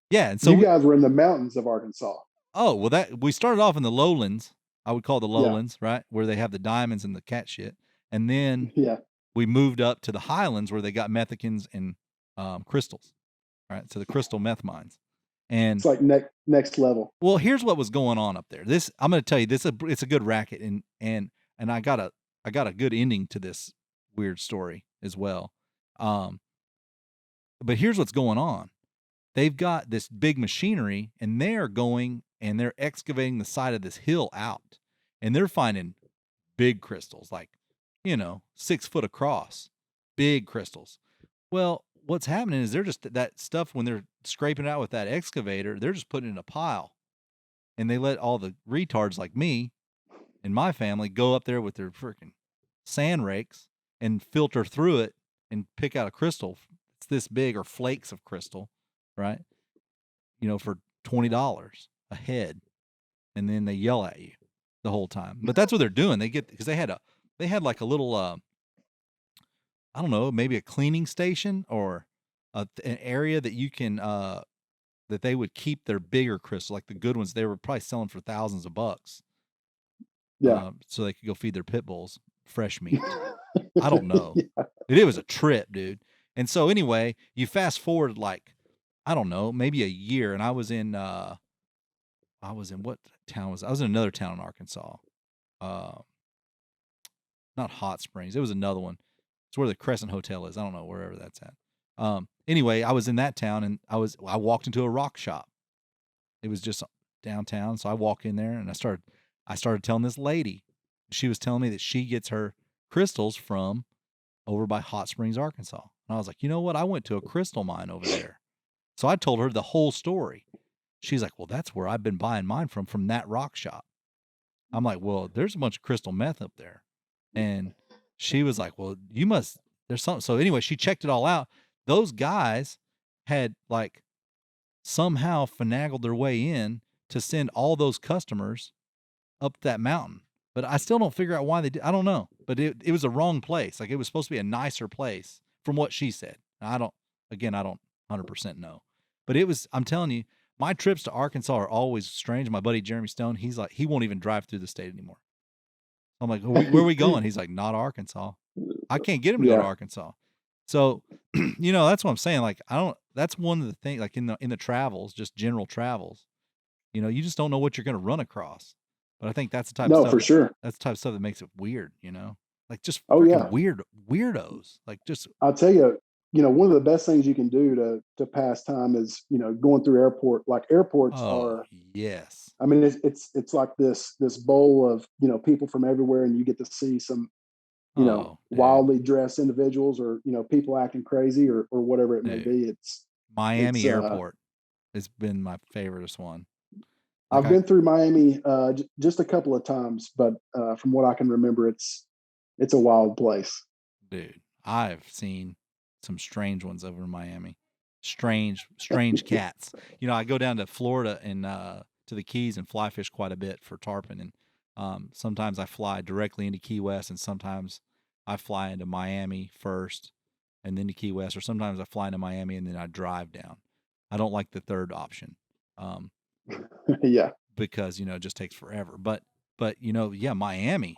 Speaker 1: yeah, and so
Speaker 2: you guys were in the mountains of Arkansas.
Speaker 1: oh, well, that we started off in the lowlands. I would call the
Speaker 2: Yeah.
Speaker 1: lowlands, right, where they have the diamonds and the cat shit, and then
Speaker 2: Yeah.
Speaker 1: we moved up to the highlands where they got methicans and crystals, right? So the crystal meth mines, and
Speaker 2: It's like next level.
Speaker 1: well, here's what was going on up there. This I'm going to tell you. It's a good racket, and I got a good ending to this weird story as well. Um, but here's what's going on. They've got this big machinery, and they're going and they're excavating the side of this hill out, and they're finding big crystals, like 6 foot across, big crystals. Well, what's happening is they're just that stuff when they're scraping it out with that excavator, they're just putting it in a pile, and they let all the retards like me and my family go up there with their freaking sand rakes and filter through it and pick out a crystal. It's this big or flakes of crystal, right? For $20 a head, and then they yell at you the whole time. But that's what they're doing. They get because they had like a little I don't know, maybe a cleaning station or an area that you can that they would keep their bigger crystals, like the good ones. They were probably selling for thousands of bucks,
Speaker 2: Yeah.
Speaker 1: so they could go feed their pit bulls fresh meat. I don't know. It was a trip, dude. And so anyway, you fast forward like I don't know, maybe a year, and I was in what town was I was in another town in Arkansas. Uh, Not Hot Springs. It was another one. It's where the Crescent Hotel is. I don't know wherever that's at. Anyway, I was in that town, and I walked into a rock shop. It was just downtown, so I walk in there and I started telling this lady. She was telling me that she gets her crystals from over by Hot Springs, Arkansas. And I was like, you know what? I went to a crystal mine over there. So I told her the whole story. She's like, well, that's where I've been buying mine from that rock shop. I'm like, well, there's a bunch of crystal meth up there. And she was like, well, there's something. So anyway, she checked it all out. Those guys had like somehow finagled their way in to send all those customers up that mountain. But I still don't figure out why they did. I don't know. But it was a wrong place. Like it was supposed to be a nicer place from what she said. I don't 100% know. But I'm telling you, my trips to Arkansas are always strange. My buddy Jeremy Stone, he's like, he won't even drive through the state anymore. I'm like, where are we going? He's like, not Arkansas. I can't get him to go to
Speaker 2: Yeah.
Speaker 1: Arkansas. So, that's what I'm saying. Like, that's one of the things, like in the travels, just general travels, you just don't know what you're going to run across. But I think that's the type of
Speaker 2: No,
Speaker 1: stuff
Speaker 2: for sure.
Speaker 1: that's the type of stuff that makes it weird, like just
Speaker 2: Oh
Speaker 1: freaking
Speaker 2: yeah.
Speaker 1: weirdos. Like just,
Speaker 2: I'll tell you, one of the best things you can do to pass time is, going through like airports
Speaker 1: oh,
Speaker 2: are,
Speaker 1: yes.
Speaker 2: I mean, it's like this bowl of, people from everywhere, and you get to see some,
Speaker 1: Oh, dude,
Speaker 2: wildly dressed individuals, or, people acting crazy, or whatever it may
Speaker 1: dude.
Speaker 2: be. It's
Speaker 1: Miami Airport has been my favoriteest one. Like
Speaker 2: I've been through Miami just a couple of times, but from what I can remember, it's a wild place.
Speaker 1: dude, I've seen some strange ones over in Miami. Strange cats. I go down to Florida and to the Keys and fly fish quite a bit for tarpon, and sometimes I fly directly into Key West, and sometimes I fly into Miami first and then to Key West, or sometimes I fly into Miami and then I drive down. I don't like the third option.
Speaker 2: Yeah.
Speaker 1: Because it just takes forever. But yeah, Miami.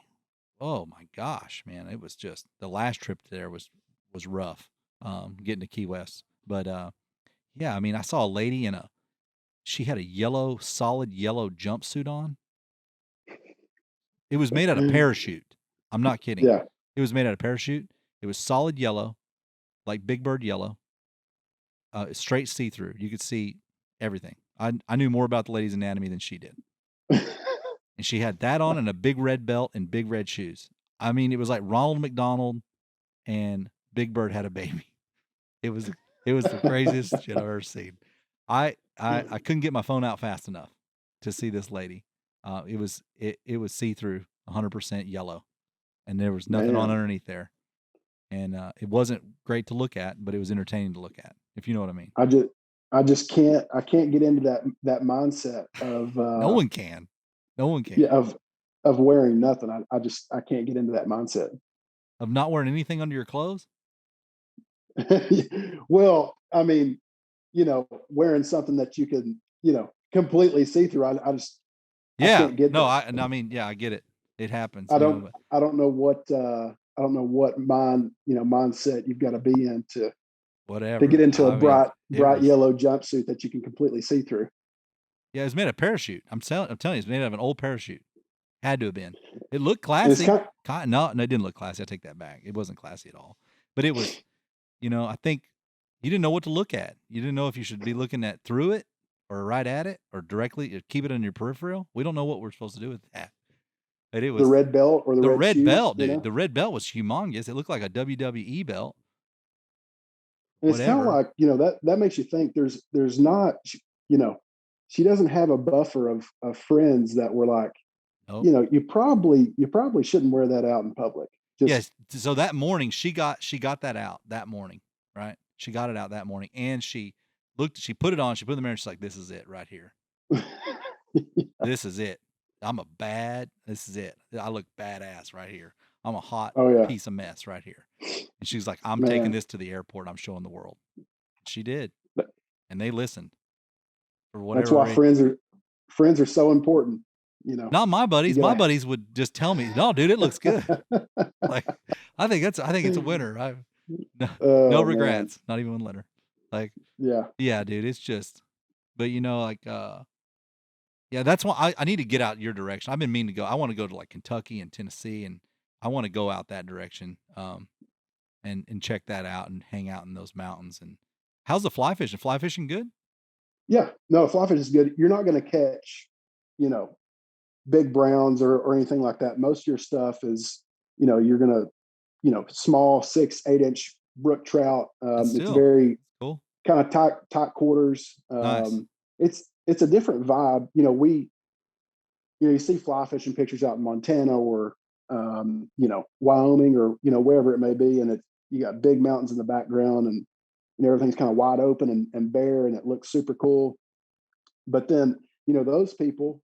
Speaker 1: Oh my gosh, man, it was just the last trip there was rough. Getting to Key West, but yeah, I mean, I saw a lady she had a solid yellow jumpsuit on. It was made out of parachute. I'm not kidding.
Speaker 2: Yeah.
Speaker 1: It was made out of parachute. It was solid yellow, like Big Bird yellow. Straight see through. You could see everything. I knew more about the lady's anatomy than she did. And she had that on and a big red belt and big red shoes. I mean, it was like Ronald McDonald and Big Bird had a baby. It was the craziest shit I've ever seen. I couldn't get my phone out fast enough to see this lady. It was see through, 100% yellow, and there was nothing on
Speaker 2: Man,
Speaker 1: underneath there. And it wasn't great to look at, but it was entertaining to look at, if you know what I mean.
Speaker 2: I can't get into that mindset of
Speaker 1: No one can. No one
Speaker 2: yeah,
Speaker 1: can.
Speaker 2: of wearing nothing. I can't get into that mindset.
Speaker 1: of not wearing anything under your clothes?
Speaker 2: Well, I mean, wearing something that you can, completely see through. I
Speaker 1: Yeah.
Speaker 2: can't get
Speaker 1: No,
Speaker 2: there.
Speaker 1: I mean, yeah, I get it. It happens,
Speaker 2: I
Speaker 1: you know,
Speaker 2: don't
Speaker 1: but
Speaker 2: I don't know what mindset you've got to be in to get
Speaker 1: whatever.
Speaker 2: into a
Speaker 1: I mean, it
Speaker 2: bright
Speaker 1: was
Speaker 2: yellow jumpsuit that you can completely see through.
Speaker 1: yeah, it was made of parachute. I'm telling you, it's made out of an old parachute. Had to have been. It looked
Speaker 2: And it's
Speaker 1: classy.
Speaker 2: kind of,
Speaker 1: No, it didn't look classy. I take that back. It wasn't classy at all. But it was, I think you didn't know what to look at. You didn't know if you should be looking at through it or right at it or directly keep it on your peripheral. We don't know what we're supposed to do with that. But it
Speaker 2: the
Speaker 1: was
Speaker 2: red belt or the
Speaker 1: the
Speaker 2: red
Speaker 1: red
Speaker 2: shoes,
Speaker 1: belt, dude. The red belt was humongous. It looked like a WWE belt.
Speaker 2: And it's kind of
Speaker 1: Whatever.
Speaker 2: like, that makes you think there's not, you know, she doesn't have a buffer of friends that were like,
Speaker 1: Nope.
Speaker 2: you probably shouldn't wear that out in public. Just
Speaker 1: Yes. So that morning she got that out that morning, right? She got it out that morning, and she put it on. She put it in the mirror. She's like, "This is it right here. This is it. This is it. I look badass right here. I'm a hot
Speaker 2: oh yeah,
Speaker 1: piece of mess right here." And she's like, "I'm taking
Speaker 2: man.
Speaker 1: this to the airport. I'm showing the world." She did, and they listened for
Speaker 2: That's
Speaker 1: whatever
Speaker 2: why
Speaker 1: reason.
Speaker 2: friends are so important.
Speaker 1: Not my
Speaker 2: You
Speaker 1: buddies. My
Speaker 2: gotta.
Speaker 1: buddies would just tell me, "No, dude, it looks good." Like, I think it's a winner. No, no
Speaker 2: Oh man,
Speaker 1: regrets. Not even one letter. Like,
Speaker 2: yeah,
Speaker 1: yeah, dude, it's just, but yeah, that's why I need to get out your direction. I've been meaning to go. I want to go to like Kentucky and Tennessee, and I want to go out that direction, and check that out and hang out in those mountains. And how's the fly fishing? Fly fishing good?
Speaker 2: yeah. No, fly fish is good. You're not going to catch, you know, big browns or anything like that. Most of your stuff is, you're gonna, small 6, 8 inch brook trout.
Speaker 1: That's
Speaker 2: It's
Speaker 1: still
Speaker 2: very
Speaker 1: cool.
Speaker 2: kind of tight quarters.
Speaker 1: Nice.
Speaker 2: It's a different vibe. You see fly fishing pictures out in Montana or Wyoming or wherever it may be, and you got big mountains in the background, and everything's kind of wide open and bare, and it looks super cool. But then those people,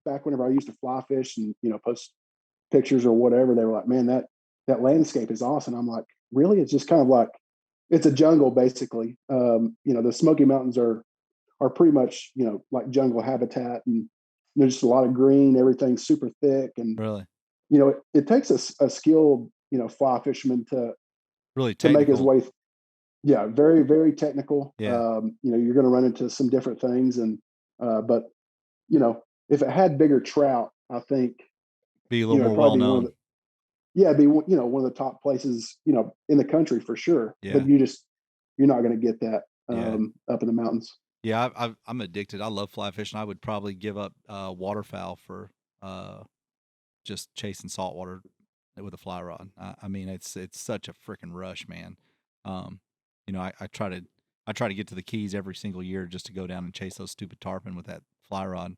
Speaker 2: back whenever I used to fly fish and post pictures or whatever, they were like, "Man, that landscape is awesome." I'm like, "Really?" It's just kind of like it's a jungle basically. The Smoky Mountains are pretty much like jungle habitat, and there's just a lot of green. Everything's super thick, and
Speaker 1: Really,
Speaker 2: it takes a skilled fly fisherman
Speaker 1: really
Speaker 2: to make his
Speaker 1: technical.
Speaker 2: way. Yeah, very very technical.
Speaker 1: Yeah,
Speaker 2: You're going to run into some different things, and but if it had bigger trout, I think
Speaker 1: be a little
Speaker 2: it'd
Speaker 1: more well
Speaker 2: probably be one of
Speaker 1: known.
Speaker 2: the yeah, it'd be one of the top places in the country for sure.
Speaker 1: Yeah,
Speaker 2: But you're not going to get that
Speaker 1: yeah.
Speaker 2: up in the mountains.
Speaker 1: Yeah, I'm addicted. I love fly fishing. I would probably give up waterfowl for uh, just chasing saltwater with a fly rod. I mean, it's such a freaking rush, man. Um, I try to get to the Keys every single year just to go down and chase those stupid tarpon with that fly rod.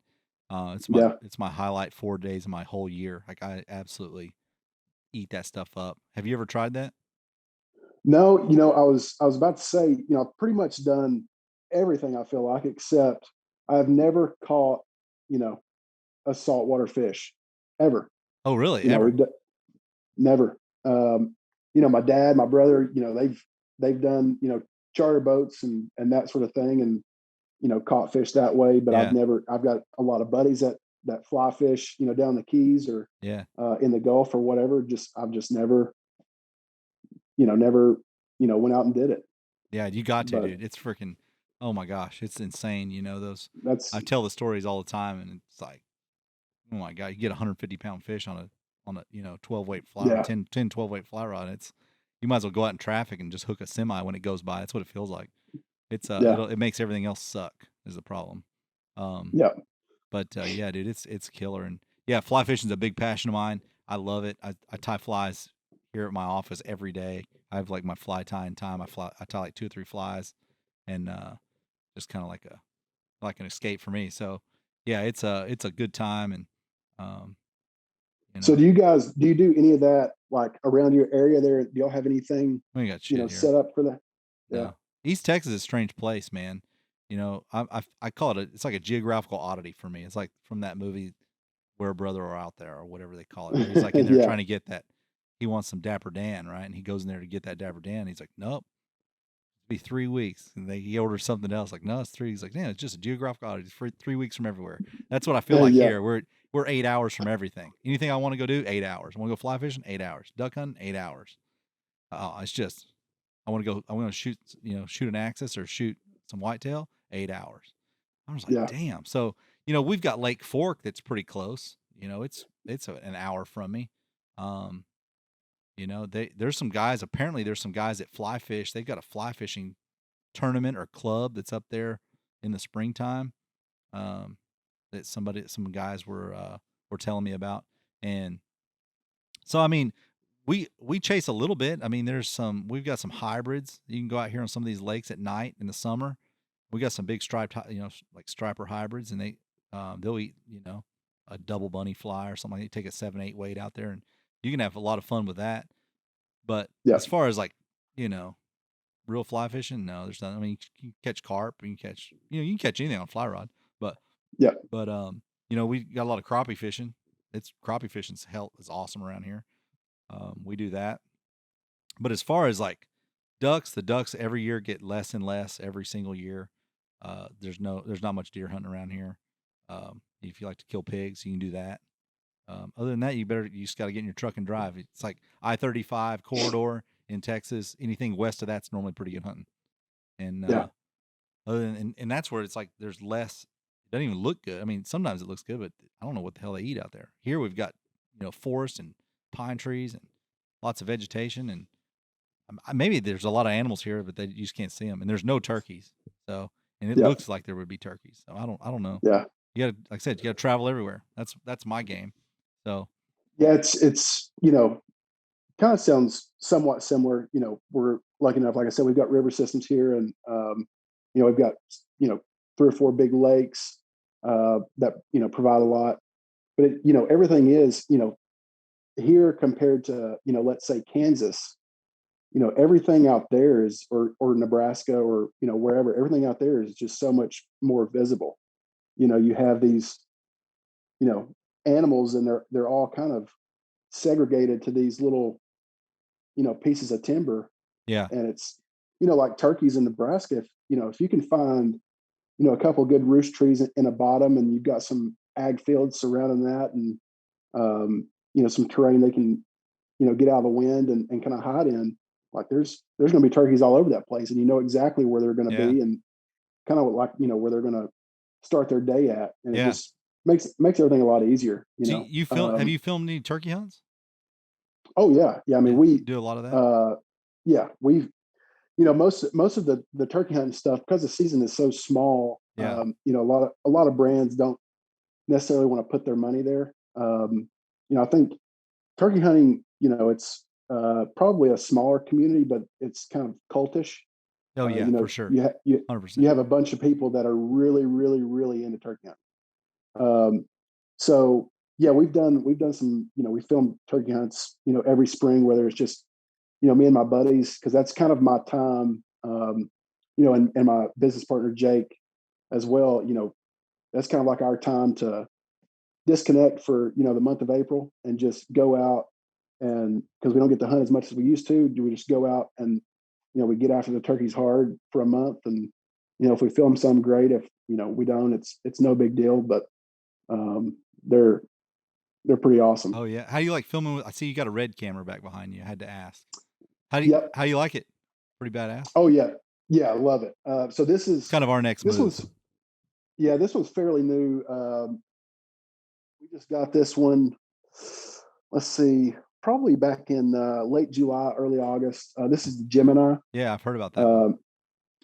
Speaker 2: Yeah.
Speaker 1: It's my highlight 4 days of my whole year. Like I absolutely eat that stuff up. Have you ever tried that?
Speaker 2: No, I was about to say, I've pretty much done everything I feel like except I've never caught, you know, a saltwater fish ever.
Speaker 1: Oh, really?
Speaker 2: You know,
Speaker 1: Ever?
Speaker 2: we've never. My dad, my brother, they've done, charter boats and that sort of thing, and caught fish that way. But I've
Speaker 1: Yeah,
Speaker 2: never. I've got a lot of buddies that fly fish, down the Keys or
Speaker 1: yeah.
Speaker 2: in the Gulf or whatever. I've just never, went out and did it.
Speaker 1: Yeah, you got to,
Speaker 2: But
Speaker 1: dude. It's freaking, oh my gosh, it's insane. Those, I
Speaker 2: that's
Speaker 1: tell the stories all the time, and it's like, oh my god, you get a 150-pound fish on a 12 weight fly rod,
Speaker 2: yeah,
Speaker 1: 12 weight fly rod. You might as well go out in traffic and just hook a semi when it goes by. That's what it feels like.
Speaker 2: yeah,
Speaker 1: It makes everything else suck is the problem. Um,
Speaker 2: yeah.
Speaker 1: but yeah, dude, it's killer. And yeah, fly fishing's a big passion of mine. I love it. I tie flies here at my office every day. I have like my fly tying time. I tie like 2 or 3 flies, and just kind of like an escape for me. So yeah, it's a good time, and um, you
Speaker 2: So
Speaker 1: know,
Speaker 2: do you do any of that like around your area there? Do y'all have anything,
Speaker 1: we ain't got shit here.
Speaker 2: set up for that? Yeah.
Speaker 1: No, East Texas is a strange place, man. I call it it's like a geographical oddity for me. It's like from that movie Where Brother or Out There or whatever they call it, where he's like in there
Speaker 2: Yeah.
Speaker 1: trying to get that. he wants some Dapper Dan, right? And he goes in there to get that Dapper Dan. He's like, nope, it'll be 3 weeks. And he orders something else. Like, no, it's three. He's like, yeah, it's just a geographical oddity. It's for 3 weeks from everywhere. That's what I feel like
Speaker 2: Yeah,
Speaker 1: here. We're 8 hours from everything. Anything I want to go do, 8 hours. I want to go fly fishing, 8 hours. Duck hunting, 8 hours. It's just I want to go. I want to shoot, shoot an axis or shoot some whitetail. 8 hours. I was like,
Speaker 2: yeah,
Speaker 1: damn. So we've got Lake Fork that's pretty close. It's an hour from me. Um, there's some guys. Apparently, there's some guys that fly fish. They've got a fly fishing tournament or club that's up there in the springtime. Um, that some guys were telling me about, and so I mean, we chase a little bit. I mean, we've got some hybrids. You can go out here on some of these lakes at night in the summer. We got some big striped, like striper hybrids, and they'll eat, a double bunny fly or something. They take a 7-8 weight out there, and you can have a lot of fun with that. But
Speaker 2: yeah,
Speaker 1: as far as like, you know, real fly fishing, no, there's nothing. I mean, you can catch carp, you can catch, you can catch anything on fly rod, but
Speaker 2: yeah,
Speaker 1: but we got a lot of crappie fishing. It's crappie fishing's hell is awesome around here. We do that. But as far as like ducks, the ducks every year get less and less every single year. There's not much deer hunting around here. If you like to kill pigs, you can do that. Other than that, you just got to get in your truck and drive. It's like I-35 corridor in Texas. Anything west of that's normally pretty good hunting. And
Speaker 2: yeah,
Speaker 1: other than and that's where it's like there's less. It doesn't even look good. I mean, sometimes it looks good, but I don't know what the hell they eat out there. Here we've got forest and pine trees and lots of vegetation, and maybe there's a lot of animals here, but you just can't see them. And there's no turkeys, so and it
Speaker 2: yeah,
Speaker 1: looks like there would be turkeys. So I don't know.
Speaker 2: yeah.
Speaker 1: You got to, like I said, you got to travel everywhere. That's my game. So
Speaker 2: Yeah, it's kind of sounds somewhat similar. We're lucky enough, like I said, we've got river systems here, and we've got you know 3 or 4 big lakes that provide a lot. But everything is here compared to let's say Kansas. Everything out there is or Nebraska or wherever. Everything out there is just so much more visible. You have these you know animals, and they're all kind of segregated to these little pieces of timber.
Speaker 1: yeah,
Speaker 2: And it's like turkeys in Nebraska. If you can find a couple of good roost trees in a bottom, and you've got some ag fields surrounding that, and some terrain they can get out of the wind and kind of hide in, like there's going to be turkeys all over that place, and exactly where they're going to
Speaker 1: yeah,
Speaker 2: be, and kind of like where they're going to start their day at, and it
Speaker 1: yeah.
Speaker 2: just makes everything a lot easier.
Speaker 1: So have you filmed any turkey hunts?
Speaker 2: Oh yeah, yeah. I mean,
Speaker 1: Yeah,
Speaker 2: we
Speaker 1: do a lot of that.
Speaker 2: uh yeah, we've most of the turkey hunting stuff, because the season is so small.
Speaker 1: Yeah,
Speaker 2: A lot of brands don't necessarily want to put their money there. I think turkey hunting, it's probably a smaller community, but it's kind of cultish.
Speaker 1: oh
Speaker 2: uh,
Speaker 1: yeah,
Speaker 2: you
Speaker 1: for
Speaker 2: know
Speaker 1: sure,
Speaker 2: you ha- you
Speaker 1: 100%.
Speaker 2: you have a bunch of people that are really really really into turkey hunting. So yeah, we've done some, we film turkey hunts every spring, whether it's just me and my buddies, because that's kind of my time. And my business partner Jake as well. That's kind of like our time to disconnect for the month of April, and just go out, and because we don't get to hunt as much as we used to, do we just go out and we get after the turkeys hard for a month, and if we film some, great. If we don't, it's no big deal. But um, they're pretty awesome.
Speaker 1: Oh yeah, how do you like filming? I see you got a red camera back behind you. I had to ask.
Speaker 2: Yep.
Speaker 1: How do you like it? Pretty badass.
Speaker 2: Oh yeah, yeah, I love it. So
Speaker 1: It's kind of our next
Speaker 2: this
Speaker 1: move.
Speaker 2: one's yeah, this one's fairly new. We just got this one. Let's see, probably back in late July, early August. This is the Gemini.
Speaker 1: Yeah, I've heard about that one.
Speaker 2: Um,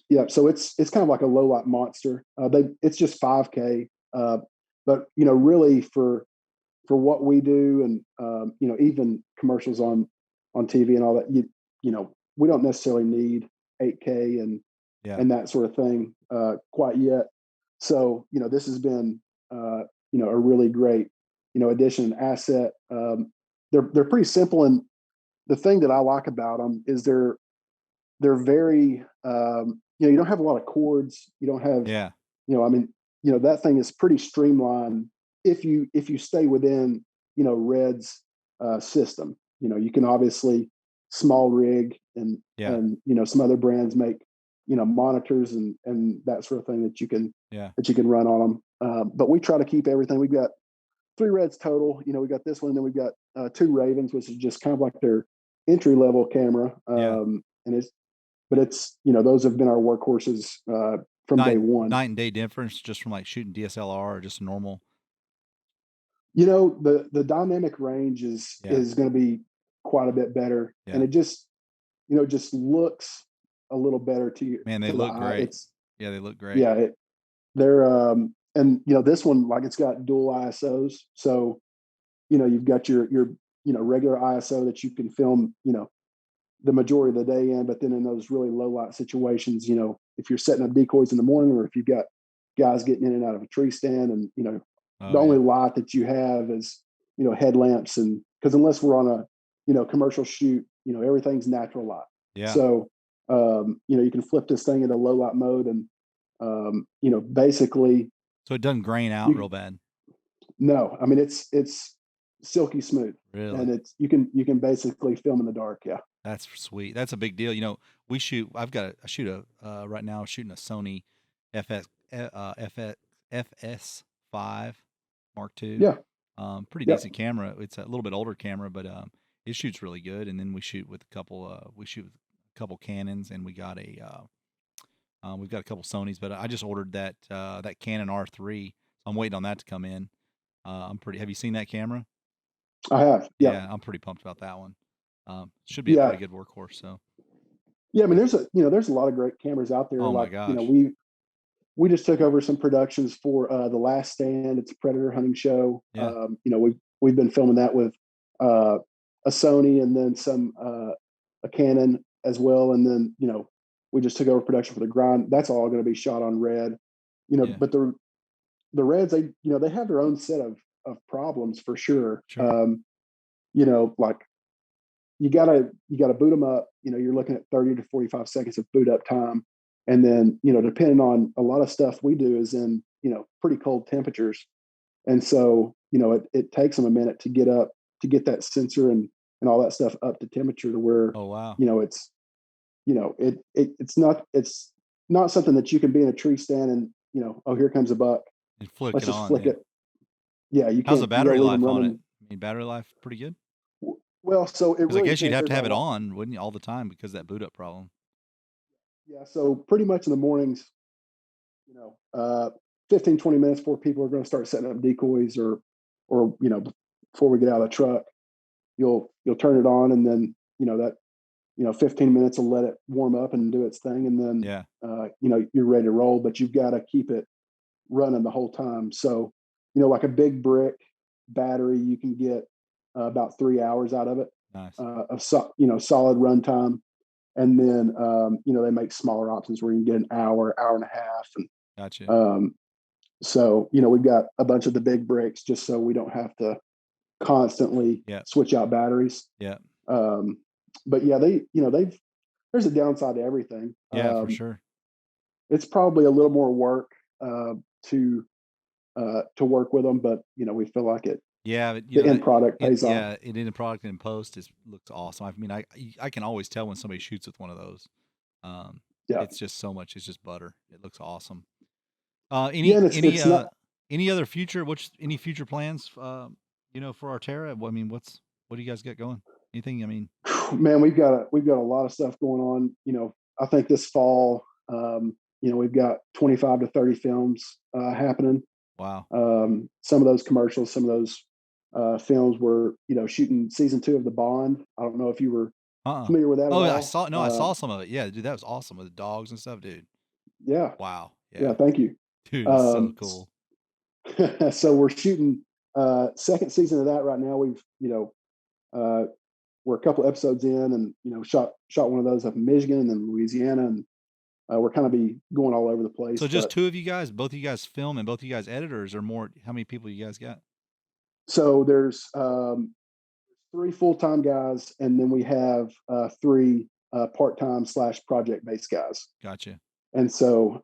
Speaker 2: yeah, so it's kind of like a low light monster. It's just 5K, but really for what we do, and even commercials on TV and all that, we don't necessarily need 8K
Speaker 1: Yeah,
Speaker 2: and that sort of thing quite yet. So this has been a really great addition, asset. They're pretty simple, and the thing that I like about them is they're very you don't have a lot of cords. You don't have
Speaker 1: yeah,
Speaker 2: I mean that thing is pretty streamlined if you stay within Red's system. You can obviously small rig
Speaker 1: Yeah.
Speaker 2: and some other brands make monitors and that sort of thing
Speaker 1: Yeah.
Speaker 2: that you can run on them. But we try to keep everything. We've got three Reds total. We got this one, and then we've got two Ravens, which is just kind of like their entry level camera.
Speaker 1: Yeah.
Speaker 2: And it's those have been our workhorses from day one.
Speaker 1: Night and day difference just from like shooting DSLR or just normal.
Speaker 2: The dynamic range
Speaker 1: Yeah.
Speaker 2: is going to be quite a bit better, and
Speaker 1: Yeah.
Speaker 2: it just looks a little better
Speaker 1: Man, they
Speaker 2: to the
Speaker 1: look
Speaker 2: eye.
Speaker 1: great.
Speaker 2: It's
Speaker 1: Yeah, they look great.
Speaker 2: yeah, they're and this one, like, it's got dual ISOs, so you've got your regular ISO that you can film the majority of the day in, but then in those really low light situations, if you're setting up decoys in the morning, or if you've got guys getting in and out of a tree stand, and the
Speaker 1: Oh
Speaker 2: only
Speaker 1: yeah.
Speaker 2: light that you have is headlamps, and because unless we're on a commercial shoot, everything's natural light.
Speaker 1: Yeah.
Speaker 2: So you can flip this thing into low light mode, and basically
Speaker 1: So it doesn't grain out
Speaker 2: you
Speaker 1: real bad.
Speaker 2: no, I mean it's silky smooth,
Speaker 1: Really.
Speaker 2: and it's you can basically film in the dark. Yeah.
Speaker 1: That's sweet. That's a big deal. I shoot right now shooting a Sony FS FS5 Mark II.
Speaker 2: Yeah.
Speaker 1: Pretty
Speaker 2: Yep.
Speaker 1: decent camera. It's a little bit older camera, but it shoots really good. And then we shoot with a couple Canons, and we've got a couple Sonys. But I just ordered that Canon R3. So I'm waiting on that to come in. I'm pretty. Have you seen that camera?
Speaker 2: I have. Yeah.
Speaker 1: Yeah, I'm pretty pumped about that one. Should be a
Speaker 2: Yeah.
Speaker 1: pretty good workhorse. So,
Speaker 2: Yeah. I mean, there's a lot of great cameras out there.
Speaker 1: oh my
Speaker 2: Like,
Speaker 1: gosh,
Speaker 2: we just took over some productions for The Last Stand. It's a predator hunting show.
Speaker 1: yeah,
Speaker 2: We've been filming that with uh, a Sony, and then a Canon as well. And then we just took over production for the Grind. That's all going to be shot on Red.
Speaker 1: yeah,
Speaker 2: But the Reds, they have their own set of problems for sure.
Speaker 1: sure.
Speaker 2: Like, you gotta boot them up. You're looking at 30 to 45 seconds of boot up time, and then depending on a lot of stuff we do is in pretty cold temperatures, and so it takes them a minute to get that sensor and all that stuff up to temperature to where
Speaker 1: Oh wow,
Speaker 2: it's it's not something that you can be in a tree stand and oh, here comes a buck,
Speaker 1: and flick
Speaker 2: let's
Speaker 1: it
Speaker 2: just
Speaker 1: on.
Speaker 2: flick
Speaker 1: Yeah.
Speaker 2: it. Yeah, you
Speaker 1: How's the
Speaker 2: can't. You got
Speaker 1: battery
Speaker 2: to leave them
Speaker 1: life on it?
Speaker 2: running.
Speaker 1: I mean, battery life pretty good.
Speaker 2: Well, so it
Speaker 1: Because I
Speaker 2: really
Speaker 1: guess you'd
Speaker 2: depends.
Speaker 1: have
Speaker 2: There's
Speaker 1: to
Speaker 2: a
Speaker 1: have it
Speaker 2: lot.
Speaker 1: on, wouldn't you, all the time because of that boot up problem.
Speaker 2: Yeah, so pretty much in the mornings, you know, uh, 15, 20 minutes before people are going to start setting up decoys, or before we get out of the truck, you'll turn it on, and then 15 minutes will let it warm up and do its thing, and then
Speaker 1: Yeah,
Speaker 2: you're ready to roll. But you've got to keep it running the whole time. So like a big brick battery, you can get about 3 hours out of it,
Speaker 1: nice.
Speaker 2: of solid runtime. And then they make smaller options where you can get an hour, hour and a half, and
Speaker 1: Gotcha.
Speaker 2: um, so we've got a bunch of the big breaks just so we don't have to constantly
Speaker 1: Yeah,
Speaker 2: switch out batteries.
Speaker 1: yeah,
Speaker 2: Um, but yeah, they've there's a downside to everything.
Speaker 1: yeah, for sure.
Speaker 2: It's probably a little more work uh, to to work with them, but we feel like
Speaker 1: Yeah, but
Speaker 2: the end product pays off.
Speaker 1: it in the product in post is looks awesome. I mean, I can always tell when somebody shoots with one of those. Um,
Speaker 2: Yeah,
Speaker 1: it's just so much. It's just butter. It looks awesome.
Speaker 2: yeah, and it's not.
Speaker 1: Any other future? Any future plans? For Arterra. I mean, what do you guys got going? Anything? I mean,
Speaker 2: Man, we've got a lot of stuff going on. I think this fall, we've got 25 to 30 films happening.
Speaker 1: wow.
Speaker 2: Some of those commercials, some of those films were, shooting season two of The Bond. I don't know if you were
Speaker 1: Uh-uh.
Speaker 2: familiar with that at
Speaker 1: Oh, yeah,
Speaker 2: all.
Speaker 1: I saw some of it. Yeah, dude, that was awesome with the dogs and stuff, dude.
Speaker 2: Yeah,
Speaker 1: Wow.
Speaker 2: yeah,
Speaker 1: Yeah.
Speaker 2: thank you.
Speaker 1: Dude, it's so
Speaker 2: Um,
Speaker 1: cool.
Speaker 2: so we're shooting second season of that right now. Uh, we're a couple episodes in, and shot one of those up in Michigan and then Louisiana, and we're kind of be going all over the
Speaker 1: So
Speaker 2: place.
Speaker 1: just
Speaker 2: But
Speaker 1: two of you guys, both of you guys film and both of you guys editors or more? How many people you guys got?
Speaker 2: so there's three full time guys, and then we have three part time slash project based guys.
Speaker 1: Gotcha.
Speaker 2: And so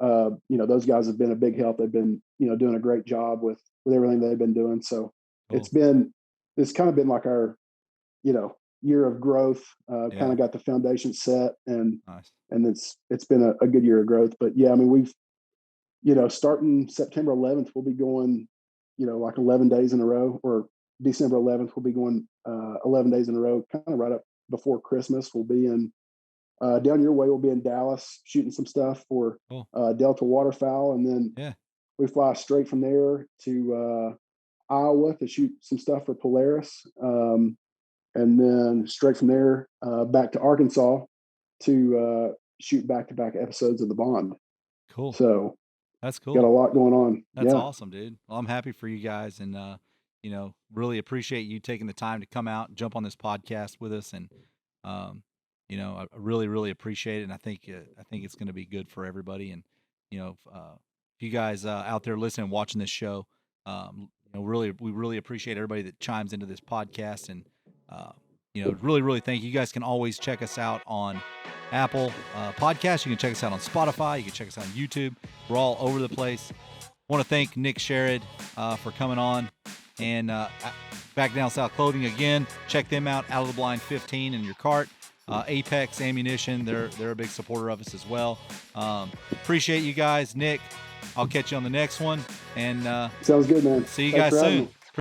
Speaker 2: those guys have been a big help. They've been doing a great job with everything they've been doing. So
Speaker 1: Cool.
Speaker 2: it's kind of been like our year of growth. Kind
Speaker 1: Yeah.
Speaker 2: of got the foundation set,
Speaker 1: Nice.
Speaker 2: and it's been a good year of growth. But yeah, I mean, we've, starting September 11th, we'll be going, like 11 days in a row, or December 11th, we'll be going 11 days in a row, kind of right up before Christmas. We'll be in down your way. We'll be in Dallas shooting some stuff for
Speaker 1: Cool.
Speaker 2: Delta Waterfowl, and then
Speaker 1: Yeah.
Speaker 2: we fly straight from there to Iowa to shoot some stuff for Polaris, and then straight from there back to Arkansas to shoot back-to-back episodes of The Bond.
Speaker 1: Cool.
Speaker 2: So
Speaker 1: That's
Speaker 2: got a
Speaker 1: cool.
Speaker 2: lot going on.
Speaker 1: That's
Speaker 2: Yeah,
Speaker 1: awesome, dude. Well, I'm happy for you guys, and really appreciate you taking the time to come out and jump on this podcast with us. And um, I really, really appreciate it. And I think it's going to be good for everybody. And if you guys out there listening, watching this show, really, we really appreciate everybody that chimes into this podcast. And uh, really, really thank you. You guys can always check us out on Apple Podcasts. You can check us out on Spotify. You can check us out on YouTube. We're all over the place. Want to thank Nick Sherrod for coming on, and Back Down South Clothing again. Check them out. Out of the Blind 15 in your cart. Apex Ammunition, they're a big supporter of us as well. Appreciate you guys, Nick. I'll catch you on the next one, and
Speaker 2: sounds good, man.
Speaker 1: see you
Speaker 2: Thanks
Speaker 1: guys
Speaker 2: for having
Speaker 1: soon.
Speaker 2: me.